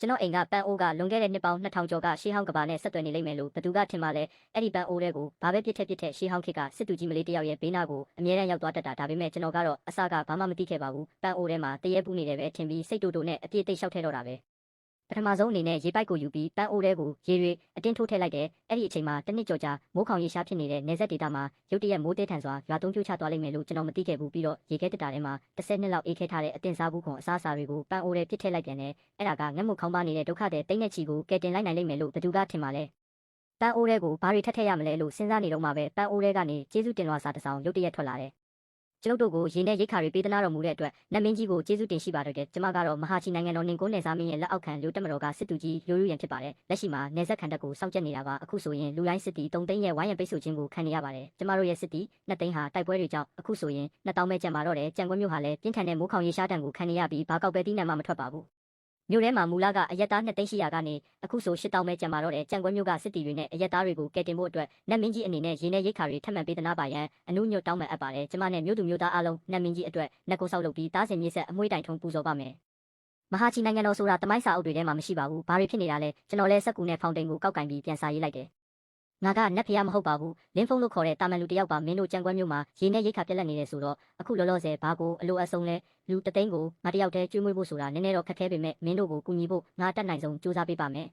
ကျွန်တော်အိမ်ကပန်းအိုးကလွန်ခဲ့တဲ့နှစ်ပေါင်း2000ကျော်ကရှေးဟောင်းကဘာနဲ့ဆက်သွယ်နေလိမ့်မယ်လို့ဘသူကထင်မှလဲအဲ့ဒီပန်းအိုးတွေကိုဘာပဲပြစ်ထက်ရှေးဟောင်းခေတ်ကစစ်သူကြီးမလေးတယောက်ရဲ့ဘေးနားကိုအမြဲတမ်းရောက်သွားတတ်တာဒါပေမဲ့ကျွန်တော်ကတော့အစကဘာမှမသိခဲ့ပါဘူးပန်းအိုးထဲမှာတရေပူးနေတယ်ပဲထင်ပြီးစိတ်တိုနဲ့အပြည့်သိပ်လျှောက်ထဲတော့တာပဲပထမဆုံးအနေနဲ့ရေပိုက်ကိုယူပြီးပန်းအိုးထဲကိုရေတွေအတင်းထိုးထည့်လိုက်တယ်အဲ့ဒီအချိန်မှာတစ်နှစ်ကျော်ကြာမိုးခေါင်ရေရှားဖြစ်နေတဲ့နေဆက်ဒေတာမှာရုတ်တရက်မိုးတဲထန်စွာရွာသွန်းပြိုချသွားလိမ့်မယ်လို့ကျွန်တော်မသိခဲ့ဘူးပြီးတော့ရေခဲတက်တာထဲမှာ10နှစ်လောက်အေးခဲထားတဲ့အတင်စားဘူးခွန်အစားအစာတွေကိုပန်းအိုးထဲပစ်ထည့်လိုက်ပြန်တယ်အဲ့ဒါကငတ်မှုခေါင်းပါနေတဲ့ဒုက္ခတဲ့တိတ်နဲ့ချီကိုကယ်တင်လိုက်နိုင်လိမ့်မယ်လို့ဘသူကထင်ပါလဲပန်းအိုးထဲကိုဘာတွေထပ်ထည့်ရမလဲလို့စဉ်းစားနေတော့မှပဲပန်းအိုးထဲကနေကျေးဇူးတင်လွှာစာတစ်စောင်ရုတ်တရက်ထွက်လာတယ်ကျွန်ုပ်တို့ကိုရေနဲ့ရိတ်ခါတွေပေးသနာတော်မူတဲ့အတွက်နတ်မင်းကြီးကိုကျေးဇူးတင်ရှိပါတယ်ကျမကတော့မဟာချီနိုင်ငံတော်နင်ကုန်းနယ်စားမင်းရဲ့လက်အောက်ခံလူတက်မတော်ကစစ်သူကြီးရိုးရိုးရန်ဖြစ်ပါတယ်လက်ရှိမှာနယ်ဆက်ခံတပ်ကိုစောင့်ကြပ်နေတာပါအခုဆိုရင်လူတိုင်းစစ်တီ3သိန်းရဲ့ဝိုင်းရံပိတ်ဆို့ခြင်းကိုခံနေရပါတယ်ကျမတို့ရဲ့စစ်တီ2သိန်းဟာတိုက်ပွဲတွေကြောင့်အခုဆိုရင်2000ပဲကျန်ပါတော့တယ်ကြံကွင်းမျိုးဟာလည်းပြင်းထန်တဲ့မိုးခေါင်ရေရှားတံကိုခံနေရပြီးဘာကောက်ပဲတီးနှံမှမထွက်ပါဘူးမြို့ထဲမှာမူလကအရက်သား2သိန်း800ကနေအခုဆို8000ပဲကျန်ပါတော့တယ်ကြံကွင်းမြို့ကစစ်တီတွေနဲ့အရက်သားတွေကိုကယ်တင်ဖို့အတွက်နတ်မင်းကြီးအနေနဲ့ရေနဲ့ရိတ်ခါတွေထပ်မံပေးသနာပါရန်အနုညွတ်တောင်းပန်အပ်ပါတယ်ကျမနဲ့မြို့သူမြို့သားအားလုံးနတ်မင်းကြီးအတွက်နှက်ကိုဆောက်လုပ်ပြီးတားစင်မြေဆက်အမွှေးတိုင်ထုံပူဇော်ပါမယ်မဟာချီနိုင်ငံတော်ဆိုတာတမိုင်းစာအုပ်တွေထဲမှာမရှိပါဘူးဘာတွေဖြစ်နေတာလဲကျွန်တော်လဲစက်ကူနဲ့ဖောင်တိန်ကိုကောက်ကင်ပြီးပြန်စာရေးလိုက်တယ်ငါကနတ်ဖျားမဟုတ်ပါဘူးလင်းဖုံးလို့ခေါ်တဲ့တာမန်လူတယောက်ပါမင်းတို့ကြံကွမ်းမျိုးမှာရေနဲ့ရိတ်ခါပြက်လက်နေတယ်ဆိုတော့အခုလောလောဆယ်ဘာကိုအလိုအဆုံးလဲလူတသိန်းကိုငါတယောက်တည်းကျွေးမွေးဖို့ဆိုတာနည်းနည်းတော့ခက်ခဲပေမဲ့မင်းတို့ကိုကူညီဖို့ငါတတ်နိုင်ဆုံးစူးစမ်းပေးပါမယ်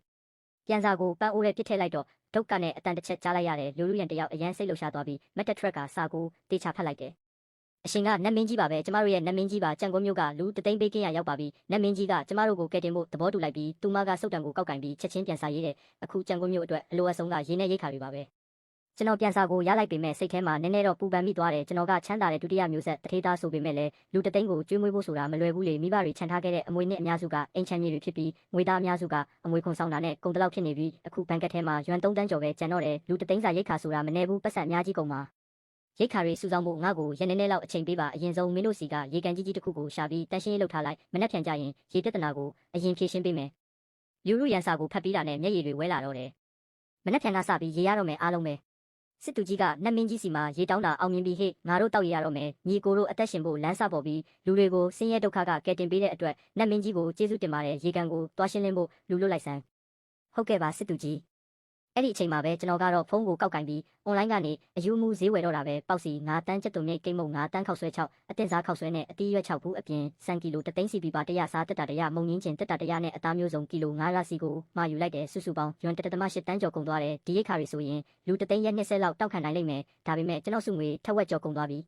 ပြန်စာကိုပန်းအိုးထဲပစ်ထည့်လိုက်တော့ဒုက္ခနဲ့အတန်တစ်ချက်ကြားလိုက်ရတယ်လူလူရန်တယောက်အရန်စိတ်လှုပ်ရှားသွားပြီးမက်တထရက်ကစာကိုတေချာဖတ်လိုက်တယ်အရှင်ကနတ်မင်းကြီးပါပဲကျမတို့ရဲ့နတ်မင်းကြီးပါကြံကွန်းမျိုးကလူတသိန်းပေးကင်းရရောက်ပါပြီနတ်မင်းကြီးကကျမတို့ကိုကယ်တင်ဖို့သဘောတူလိုက်ပြီးသူမကစုတ်တံကိုကောက်ကင်ပြီးချက်ချင်းပြန်စာရေးတယ်အခုကြံကွန်းမျိုးအတွက်အလိုအဆုံးကရင်းနဲ့ရိတ်ခါတွေပါပဲကျွန်တော်ပြန်စာကိုရလိုက်ပေမဲ့စိတ်ထဲမှာနည်းနည်းတော့ပူပန်မိသွားတယ်ကျွန်တော်ကချမ်းသာတဲ့ဒုတိယမျိုးဆက်တထေးသားဆိုပေမဲ့လည်းလူတသိန်းကိုကျွေးမွေးဖို့ဆိုတာမလွယ်ဘူးလေမိဘတွေခြံထားခဲ့တဲ့အမွေနဲ့အများစုကအိမ်ချမ်းမြေတွေဖြစ်ပြီးငွေသားအများစုကအမွေခွန်ဆောင်တာနဲ့ကုန်တလောက်ဖြစ်နေပြီးအခုဘဏ်ကတ်ထဲမှာရွမ်3တန်းကျော်ပဲကျန်တော့တယ်လူတသိန်းစာရိတ်ခါဆိုတာမနေဘူးပတ်စံအများကြီးကုန်ပါရိတ်ခါတွေစုဆောင်ဖို့ငါ့ကိုရနေနေလောက်အချိန်ပေးပါအရင်ဆုံးမင်းတို့စီကရေကန်ကြီးတစ်ခုကိုရှာပြီးတန်ရှင်းရေးလုပ်ထားလိုက်မနှက်ဖြန်ကြရင်ရေပြဿနာကိုအရင်ဖြေရှင်းပေးမယ်လူလူရန်စာကိုဖတ်ပြီးတာနဲ့မျက်ရည်တွေဝဲလာတော့တယ်မနှက်ဖြန်ကစပြီးရေရတော့မယ်အားလုံးပဲစစ်သူကြီးကနတ်မင်းကြီးစီမှာရေတောင်းတာအောင်မြင်ပြီးဟေ့ငါတို့တောက်ရရတော့မယ်ညီကိုတို့အသက်ရှင်ဖို့လမ်းစပေါ်ပြီးလူတွေကိုဆင်းရဲဒုက္ခကကယ်တင်ပေးတဲ့အတွက်နတ်မင်းကြီးကိုကျေးဇူးတင်ပါတယ်ရေကန်ကိုတွားရှင်းလင်းဖို့လူလွတ်လိုက်စမ်းဟုတ်ကဲ့ပါစစ်သူကြီးအဲ့ဒီအချိန်မှာပဲကျွန်တော်ကတော့ဖုန်းကိုကောက်ကင်ပြီးအွန်လိုင်းကနေအယူမှုဈေးဝယ်တော့တာပဲပေါက်စီ9တန်းကျက်တုံနဲ့ကိတ်မုံ9တန်းခောက်ဆွဲ6အတင်စားခောက်ဆွဲနဲ့အတီးရွက်6ဘူးအပြင်စံကီလို3သိန်းစီပီပါ100စားတက်တာ100မုံငင်းကျင်တက်တာ100နဲ့အသားမျိုးစုံကီလို9ရစီကိုမှာယူလိုက်တယ်စုစုပေါင်းယွမ်1.8တန်းကျော်ကုန်သွားတယ်ဒီရိတ်ခါတွေဆိုရင်လူ3သိန်းရဲ့20လောက်တောက်ခံနိုင်လိမ့်မယ်ဒါပေမဲ့ကျွန်တော်စုငွေထက်ဝက်ကျော်ကုန်သွားပြီ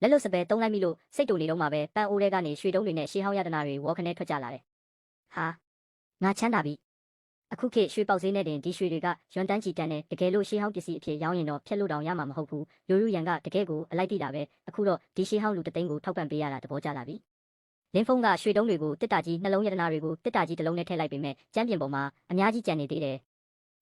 လက်လို့စပယ်တုံးလိုက်ပြီလို့စိတ်တူနေတော့မှပဲပန်းအိုးထဲကနေရွှေတုံးတွေနဲ့ရှေးဟောင်းရတနာတွေဝေါ်ခနဲထွက်ကြလာတယ်ဟာငါချမ်းသာပြီအခုခေတ်ရွှေပေါက်ဈေးနဲ့တင်ဒီရွှေတွေကယွမ်တန်းချီတန်းနဲ့တကယ်လို့ရှေးဟောင်းပစ္စည်းအဖြစ်ရောင်းရင်တော့ဖြက်လို့တောင်ရမှာမဟုတ်ဘူးရိုးရိုးရန်ကတကယ်ကိုအလိုက်တိတာပဲအခုတော့ဒီရှေးဟောင်းလူတသိန်းကိုထောက်ပံ့ပေးရတာသဘောကျလာပြီလင်းဖုံးကရွှေတုံးတွေကိုတစ်တာကြီးနှလုံးရတနာတွေကိုတစ်တာကြီးတစ်လုံးနဲ့ထည့်လိုက်ပေမဲ့ကျမ်းပြင်ပေါ်မှာအများကြီးကျန်နေသေးတယ်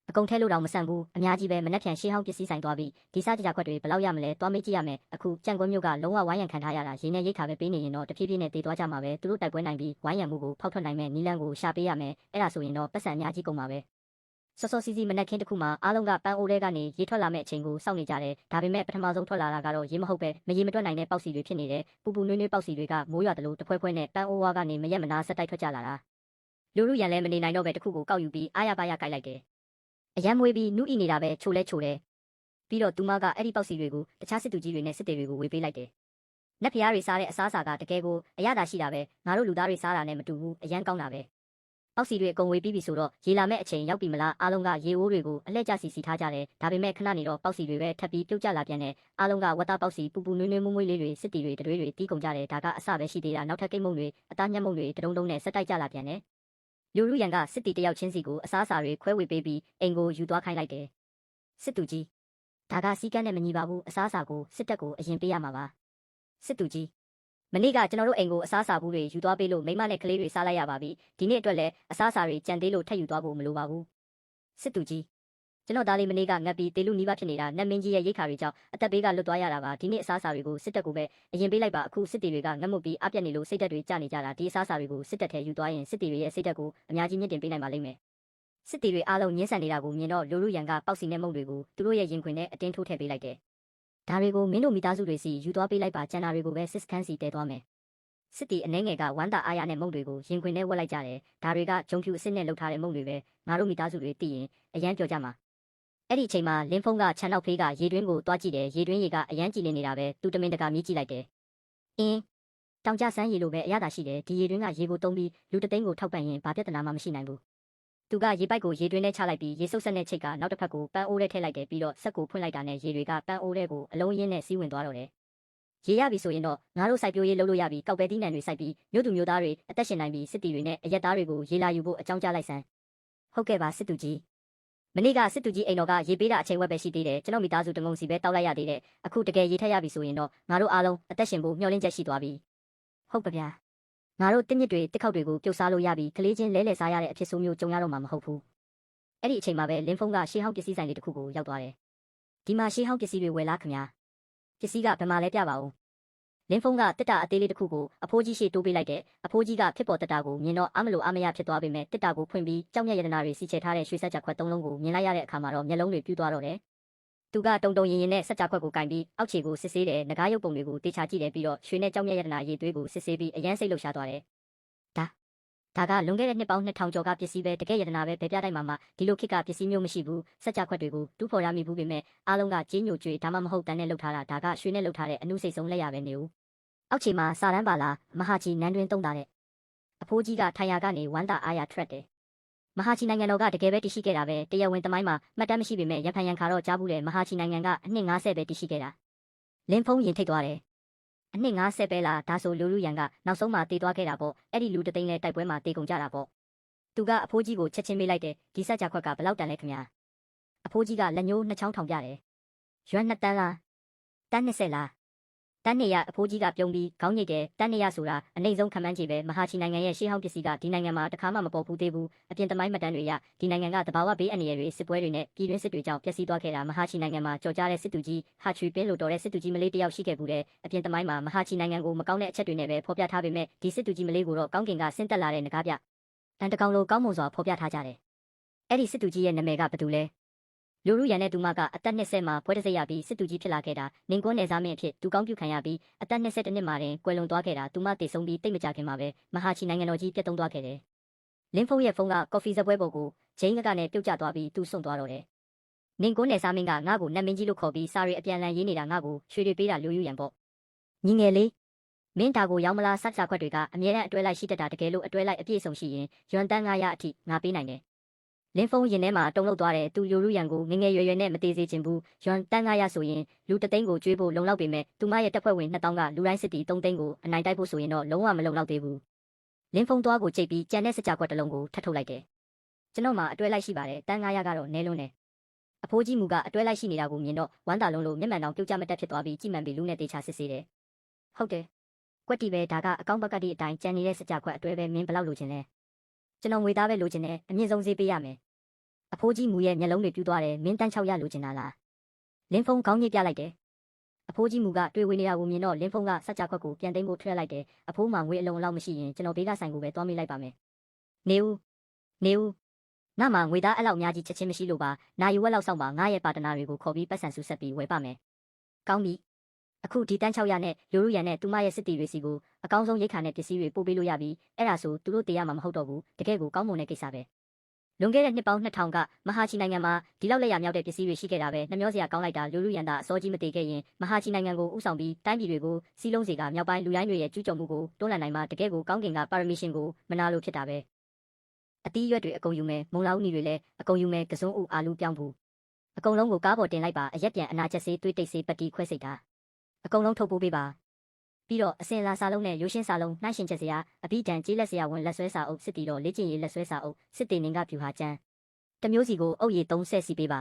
အကုန်ထဲလို့တောင်မဆန့်ဘူးအများကြီးပဲမနှက်ဖြန်ရှေးဟောင်းပစ္စည်းဆိုင်သွားပြီးဒီစားကြခွက်တွေဘယ်လောက်ရမလဲသွားမေးကြည့်ရမယ်အခုကြံကွန်းမျိုးကလုံးဝဝိုင်းရံခံထားရတာရင်းနဲ့ရိတ်ခါပဲပေးနေရင်တော့တဖြည်းဖြည်းနဲ့တေးသွားကြမှာပဲသူတို့တိုက်ပွဲနိုင်ပြီးဝိုင်းရံမှုကိုဖောက်ထွက်နိုင်မဲ့နီလန်းကိုရှာပေးရမယ်အဲ့ဒါဆိုရင်တော့ပတ်စံအများကြီးကုန်ပါပဲစောစောစီးစီးမနက်ခင်းတစ်ခုမှာအားလုံးကပန်းအိုးထဲကနေရေထွက်လာမဲ့အချိန်ကိုစောင့်နေကြတယ်ဒါပေမဲ့ပထမဆုံးထွက်လာတာကတော့ရေမဟုတ်ပဲမရေမတွက်နိုင်တဲ့ပေါက်စီတွေဖြစ်နေတယ်ပူပူနွေးနွေးပေါက်စီတွေကမိုးရွာတယ်လို့တဖွဲဖွဲနဲ့ပန်းအိုးဝါကနေမရက်မနာဆက်တိုက်ထွက်ကြလာတာလူလူရန်လဲမနေနိုင်တော့ပဲတစ်ခုကိုကောက်ယူပြီးအားရပါရကြိုက်လိုက်တယ်အရန်မွေးပြီးနုဤနေတာပဲချိုလဲချိုတယ်ပြီးတော့သူမကအဲ့ဒီပေါက်စီတွေကိုတခြားစစ်သူကြီးတွေနဲ့စစ်တေတွေကိုဝေပေးလိုက်တယ်နက်ဖျားတွေစားတဲ့အစားအစာကတကယ်ကိုအရသာရှိတာပဲငါတို့လူသားတွေစားတာနဲ့မတူဘူးအရန်ကောင်းတာပဲအောက်စီတွေအကုန်ဝေပြီးပြီဆိုတော့ရေလာမဲ့အချိန်ရောက်ပြီမလားအားလုံးကရေအိုးတွေကိုအလှည့်ကျစီထားကြတယ်ဒါပေမဲ့ခဏနေတော့ပေါက်စီတွေပဲထပ်ပြီးပြုတ်ကျလာပြန်တယ်အားလုံးကဝတ်သားပေါက်စီပူပူနွေးနွေးမွေးမွေးလေးတွေစစ်တီတွေတတွေးတွေတီးကုန်ကြတယ်ဒါကအစပဲရှိသေးတာနောက်ထပ်ကိတ်မုံတွေအသားညက်မုံတွေတုံးတုံးနဲ့ဆက်တိုက်ကျလာပြန်တယ်လူလူရန်ကစစ်တီတယောက်ချင်းစီကိုအစားအစာတွေခွဲဝေပေးပြီးအိမ်ကိုယူသွားခိုင်းလိုက်တယ်စစ်သူကြီးဒါကစီကန်းနဲ့မညီပါဘူးအစားအစာကိုစစ်တပ်ကိုအရင်ပေးရမှာပါစစ်သူကြီးမနေ့ကကျွန်တော်တို့အိမ်ကိုအစားအစာဘူးတွေယူသွားပေးလို့မိမနဲ့ကလေးတွေစားလိုက်ရပါပြီဒီနေ့အတွက်လည်းအစားအစာတွေကြံသေးလို့ထပ်ယူသွားဖို့မလိုပါဘူးစစ်သူကြီးကျွန်တော်သားလေးမနေ့ကငတ်ပြီးတေလူနီးပါးဖြစ်နေတာနတ်မင်းကြီးရဲ့ရိတ်ခါတွေကြောင့်အသက်ဘေးကလွတ်သွားရတာပါဒီနေ့အစားအစာတွေကိုစစ်တပ်ကိုပဲအရင်ပေးလိုက်ပါအခုစစ်တီတွေကငတ်မွတ်ပြီးအပြက်နေလို့စိတ်သက်တွေကျနေကြတာဒီအစားအစာတွေကိုစစ်တပ်ထဲယူသွားရင်စစ်တီတွေရဲ့စိတ်သက်ကိုအများကြီးမြင့်တင်ပေးနိုင်ပါလိမ့်မယ်စစ်တီတွေအားလုံးညှင်းဆန်နေတာကိုမြင်တော့လူလူရန်ကပေါက်စီနဲ့မုံတွေကိုသူတို့ရဲ့ရင်ခွင်နဲ့အတင်းထိုးထည့်ပေးလိုက်တယ်ဒါတွေကိုမင်းတို့မိသားစုတွေစီယူသွားပေးလိုက်ပါကျန်တာတွေကိုပဲစစ်စခန်းစီတဲသွားမယ် စစ်တီအနှဲငယ်ကဝမ်းသာအားရနဲ့မုံတွေကိုရင်ခွင်နဲ့ဝက်လိုက်ကြတယ်ဒါတွေကဂျုံဖြူအစစ်နဲ့လှုပ်ထားတဲ့မုံတွေပဲငါတို့မိသားစုတွေသိရင်အရန်ပြောကြမှာအဲ့ဒီအချိန်မှာလင်းဖုံးကခြံနောက်ဖေးကရေတွင်းကိုတွားကြည့်တယ်ရေတွင်းရေကအရန်ကြည်လင်နေတာပဲသူတမင်တကာမြည်ကြည့်လိုက်တယ်အင်းတောင်ကျဆန်းရေလိုပဲအရသာရှိတယ်ဒီရေတွင်းကရေကိုတုံးပြီးလူတသိန်းကိုထောက်ပံ့ရင်ဘာပြဿနာမှမရှိနိုင်ဘူးသူကရေပိုက်ကိုရေတွင်းထဲချလိုက်ပြီးရေဆုပ်ဆက်နဲ့ချိတ်ကနောက်တစ်ဖက်ကိုပန်းအိုးထဲထည့်လိုက်တယ်ပြီးတော့ဆက်ကိုဖွင့်လိုက်တာနဲ့ရေတွေကပန်းအိုးထဲကိုအလုံးရင်းနဲ့စီးဝင်သွားတော့တယ်ရေရပြီဆိုရင်တော့ငါတို့စိုက်ပျိုးရေးလုပ်လို့ရပြီကောက်ပဲတီးနှံတွေစိုက်ပြီးမြို့သူမျိုးသားတွေအသက်ရှင်နိုင်ပြီးစစ်တီတွေနဲ့အရက်သားတွေကိုရေလာယူဖို့အကြောင်းကြားလိုက်စမ်းဟုတ်ကဲ့ပါစစ်သူကြီးမနေ့ကစစ်သူကြီးအိမ်တော်ကရေပေးတာအချိန်ဝက်ပဲရှိသေးတယ်ကျွန်တော်မိသားစုတငုံစီပဲတောက်လိုက်ရသေးတယ်အခုတကယ်ရေထက်ရပြီဆိုရင်တော့ငါတို့အားလုံးအသက်ရှင်ဖို့မျှော်လင့်ချက်ရှိသွားပြီဟုတ်ပါဗျာငါတို့တင်းမြစ်တွေတစ်ခေါက်တွေကိုပြုတ်စားလို့ရပြီကလေးချင်းလဲလှယ်စားရတဲ့အဖြစ်ဆိုးမျိုးကြုံရတော့မှာမဟုတ်ဘူးအဲ့ဒီအချိန်မှာပဲလင်းဖုံးကရှေးဟောင်းပစ္စည်းဆိုင်လေးတစ်ခုကိုရောက်သွားတယ်ဒီမှာရှေးဟောင်းပစ္စည်းတွေဝယ်လားခင်ဗျာပစ္စည်းကဘယ်မှာလဲပြပါဦးလင်းဖုံးကတစ်တာအသေးလေးတစ်ခုကိုအဖိုးကြီးရှေ့တိုးပေးလိုက်တယ်အဖိုးကြီးကဖြစ်ပေါ်တစ်တာကိုမြင်တော့အမလို့အမရဖြစ်သွားပေမဲ့တစ်တာကိုဖွင့်ပြီးကြောက်မြတ်ရတနာတွေစီချဲထားတဲ့ရွှေစက်ကြခွက်သုံးလုံးကိုမြင်လိုက်ရတဲ့အခါမှာတော့မျက်လုံးတွေပြူးသွားတော့တယ်သူကတုံတုံရင်ရင်နဲ့စက်ကြခွက်ကိုကင်ပြီးအောက်ခြေကိုစစ်ဆေးတယ်ငကားရုပ်ပုံတွေကိုတေချာကြည့်တယ်ပြီးတော့ရွှေနဲ့ကြောက်မြတ်ရတနာရည်သွေးကိုစစ်ဆေးပြီးအရန်စိတ်လှုပ်ရှားသွားတယ်ဒါကလွန်ခဲ့တဲ့နှစ်ပေါင်း2000ကျော်ကပစ္စည်းပဲတကယ်ရတနာပဲဘယ်ပြတိုင်းမှာဒီလိုခေတ်ကပစ္စည်းမျိုးမရှိဘူးစက်ကြခွက်တွေကိုတူးဖော်ရမိဘူးပေမဲ့အားလုံးကကြေးညိုကြွေဒါမှမဟုတ်တန်းနဲ့လှုပ်ထားတာဒါကရွှေနဲ့လှုပ်ထားတဲ့အနုစိတ်ဆုံးလက်ရပဲနေဦးအောက်ခြေမှာစာတန်းပါလာမဟာချီနန်းတွင်တုံးတာတဲ့အဖိုးကြီးကထိုင်ရာကနေဝမ်းသာအားရထွက်တယ်မဟာချီနိုင်ငံတော်ကတကယ်ပဲတရှိခဲ့တာပဲတရားဝင်သမိုင်းမှာမှတ်တမ်းမရှိပေမဲ့ရန်ဖန်ရန်ခါတော့ကြားဘူးတယ်မဟာချီနိုင်ငံကအနှစ်90ပဲတရှိခဲ့တာလင်းဖုံးရင်ထိတ်သွားတယ်အနှစ်90ပဲလားဒါဆိုလူလူရန်ကနောက်ဆုံးမှတေးသွားခဲ့တာပေါ့အဲ့ဒီလူတသိန်းနဲ့တိုက်ပွဲမှာတေးကုန်ကြတာပေါ့သူကအဖိုးကြီးကိုချက်ချင်းမေးလိုက်တယ်ဒီစက်ကြခွက်ကဘယ်လောက်တန်လဲခင်ဗျာအဖိုးကြီးကလက်ညှိုးနှစ်ချောင်းထောင်ပြတယ်ရွမ်2တန်းလားတန်း20လားတန်း200အဖိုးကြီးကပြုံးပြီးခေါင်းညိတ်တယ်တန်း200ဆိုတာအနှိမ့်ဆုံးခံမှန်းကြည့်ပဲမဟာချီနိုင်ငံရဲ့ရှေးဟောင်းပစ္စည်းကဒီနိုင်ငံမှာတစ်ခါမှမပေါ်ဘူးသေးဘူးအပြင်သမိုင်းမှတ်တမ်းတွေရဒီနိုင်ငံကတဘာဝဘေးအန္တရာယ်တွေစစ်ပွဲတွေနဲ့ပြည်တွင်းစစ်တွေကြောင့်ပျက်စီးသွားခဲ့တာမဟာချီနိုင်ငံမှာကြော်ကြားတဲ့စစ်သူကြီးဟာချွေပင်းလိုတော်တဲ့စစ်သူကြီးမလေးတယောက်ရှိခဲ့ဘူးတဲ့အပြင်သမိုင်းမှာမဟာချီနိုင်ငံကိုမကောင်းတဲ့အချက်တွေနဲ့ပဲဖော်ပြထားပေမဲ့ဒီစစ်သူကြီးမလေးကိုတော့ကောင်းကင်ကဆင်းသက်လာတဲ့ငကားပြတန်တကောင်လိုကောင်းမွန်စွာဖော်ပြထားကြတယ်အဲ့ဒီစစ်သူကြီးရဲ့နာမည်ကဘယ်သူလဲလူလူရန်နဲ့သူမကအသက်20မှာပွဲတစ်စိတ်ရပြီးစစ်သူကြီးဖြစ်လာခဲ့တာနင်ကွန်းနယ်စားမင်းအဖြစ်သူကောင်းပြုခံရပြီးအသက်22နှစ်မှာတင်ကွယ်လွန်သွားခဲ့တာသူမတည်ဆုံးပြီးတိတ်မကြခင်မှာပဲမဟာချီနိုင်ငံတော်ကြီးပြတ်သုံးသွားခဲ့တယ်လင်းဖုံးရဲ့ဖုန်းကကော်ဖီစပွဲပေါ်ကိုဂျိန်းကနဲ့ပြုတ်ကျသွားပြီးသူစွန့်သွားတော့တယ်နင်ကွန်းနယ်စားမင်းကငါ့ကိုနတ်မင်းကြီးလို့ခေါ်ပြီးစာရီအပြန်လန်ရေးနေတာငါ့ကိုရွှေတွေပေးတာလူယူရန်ပေါ့ညီငယ်လေးမင်းဒါကိုရောင်းမလားစက်စာခွက်တွေကအမြဲတမ်းအတွဲလိုက်ရှိတတ်တာတကယ်လို့အတွဲလိုက်အပြည့်စုံရှိရင်ရွမ်တန်း900အထိငါပေးနိုင်တယ်လင်းဖုံးရင်ထဲမှာတုံ့လောက်သွားတယ်သူလူလူရန်ကိုငငယ်ရွယ်ရွယ်နဲ့မသေးစေချင်ဘူးရွမ်တန်း900ဆိုရင်လူတသိန်းကိုကျွေးဖို့လုံလောက်ပေမဲ့သူမရဲ့တပ်ဖွဲ့ဝင်2000ကလူတိုင်းစစ်တီ3သိန်းကိုအနိုင်တိုက်ဖို့ဆိုရင်တော့လုံးဝမလုံလောက်သေးဘူးလင်းဖုံးသွားကိုကြိတ်ပြီးကြံတဲ့စကြခွက်တစ်လုံးကိုထပ်ထုတ်လိုက်တယ်ကျွန်တော်မှအတွဲလိုက်ရှိပါတယ်တန်း900ကတော့နဲလွန်းတယ်အဖိုးကြီးမူကအတွဲလိုက်ရှိနေတာကိုမြင်တော့ဝမ်းသာလုံးလို့မျက်မှန်တောင်ပြုတ်ကြမတက်ဖြစ်သွားပြီးကြည်မှန်ပြီးလူနဲ့တေချာစစ်ဆေးတယ်ဟုတ်တယ်ကွက်တီပဲဒါကအကောင့်ဘက်ကတိအတိုင်းကြံနေတဲ့စကြခွက်အတွဲပဲမင်းဘယ်လောက်လိုချင်လဲကျွန်တော်ငွေသားပဲလိုချင်တယ်အမြင့်ဆုံးဈေးပေးရမယ်အဖိုးကြီးမူရဲ့မျက်လုံးတွေပြူးသွားတယ်မင်းတန်း600လိုချင်တာလားလင်းဖုံးခေါင်းညစ်ပြလိုက်တယ်အဖိုးကြီးမူကတွေ့ဝေနေတာကိုမြင်တော့လင်းဖုံးကစက်ကြခွက်ကိုပြန်သိမ်းဖို့ထွက်လိုက်တယ်အဖိုးမှငွေအလုံးလောက်မရှိရင်ကျွန်တော်ဘေးကဆိုင်ကိုပဲသွားမိလိုက်ပါမယ်နေဦးငါမှငွေသားအဲ့လောက်အများကြီးချက်ချင်းမရှိလို့ပါနာယူဝက်လောက်ဆောင်ပါငါရဲ့ပါတနာတွေကိုခေါ်ပြီးပတ်စံစုဆက်ပြီးဝယ်ပါမယ်ကောင်းပြီအခုဒီတန်း600နဲ့လူလူရန်နဲ့သူမရဲ့စစ်တီတွေစီကိုအကောင်းဆုံးရိတ်ခါနဲ့ပစ္စည်းတွေပို့ပေးလို့ရပြီအဲ့ဒါဆိုသူတို့တေးရမှာမဟုတ်တော့ဘူးတကယ်ကိုကောင်းမွန်တဲ့ကိစ္စပဲလွန်ခဲ့တဲ့နှစ်ပေါင်း2000ကမဟာချီနိုင်ငံမှာဒီလောက်လက်ရမြောက်တဲ့ပစ္စည်းတွေရှိခဲ့တာပဲနှမျောစရာကောင်းလိုက်တာလူလူရန်သာအစောကြီးမတည်ခဲ့ရင်မဟာချီနိုင်ငံကိုဥဆောင်ပြီးတိုင်းပြည်တွေကိုစီးလုံးစီကမြောက်ပိုင်းလူရိုင်းတွေရဲ့ကျူးကျော်မှုကိုတွန်းလှန်နိုင်မှာတကယ်ကိုကောင်းကင်ကပါရမီရှင်ကိုမနာလို့ဖြစ်တာပဲအတီးရွက်တွေအကုန်ယူမယ်မုံလာဦးနီတွေလည်းအကုန်ယူမယ်ကစုံဦးအာလူပြောင်းဘူးအကုန်လုံးကိုကားပေါ်တင်လိုက်ပါအရက်ပြန်အနာချက်ဆေးတွေးတိတ်ဆေးပတ်တီခွဲစိတ်တာအကုန်လုံးထုတ်ပိုးပေးပါပြီးတော့အစင်လာစာလုံးနဲ့ရိုးရှင်းစာလုံးနှိုင်းရှင်ချက်စရာအဘိဓာန်ကြီးလက်စရာဝန်လက်ဆွဲစာအုပ်စစ်တီတော်လေ့ကျင့်ရေးလက်ဆွဲစာအုပ်စစ်တေနင်ကဖြူဟာကျန်းတမျိုးစီကိုအုပ်ရည်3ဆက်စီပေးပါ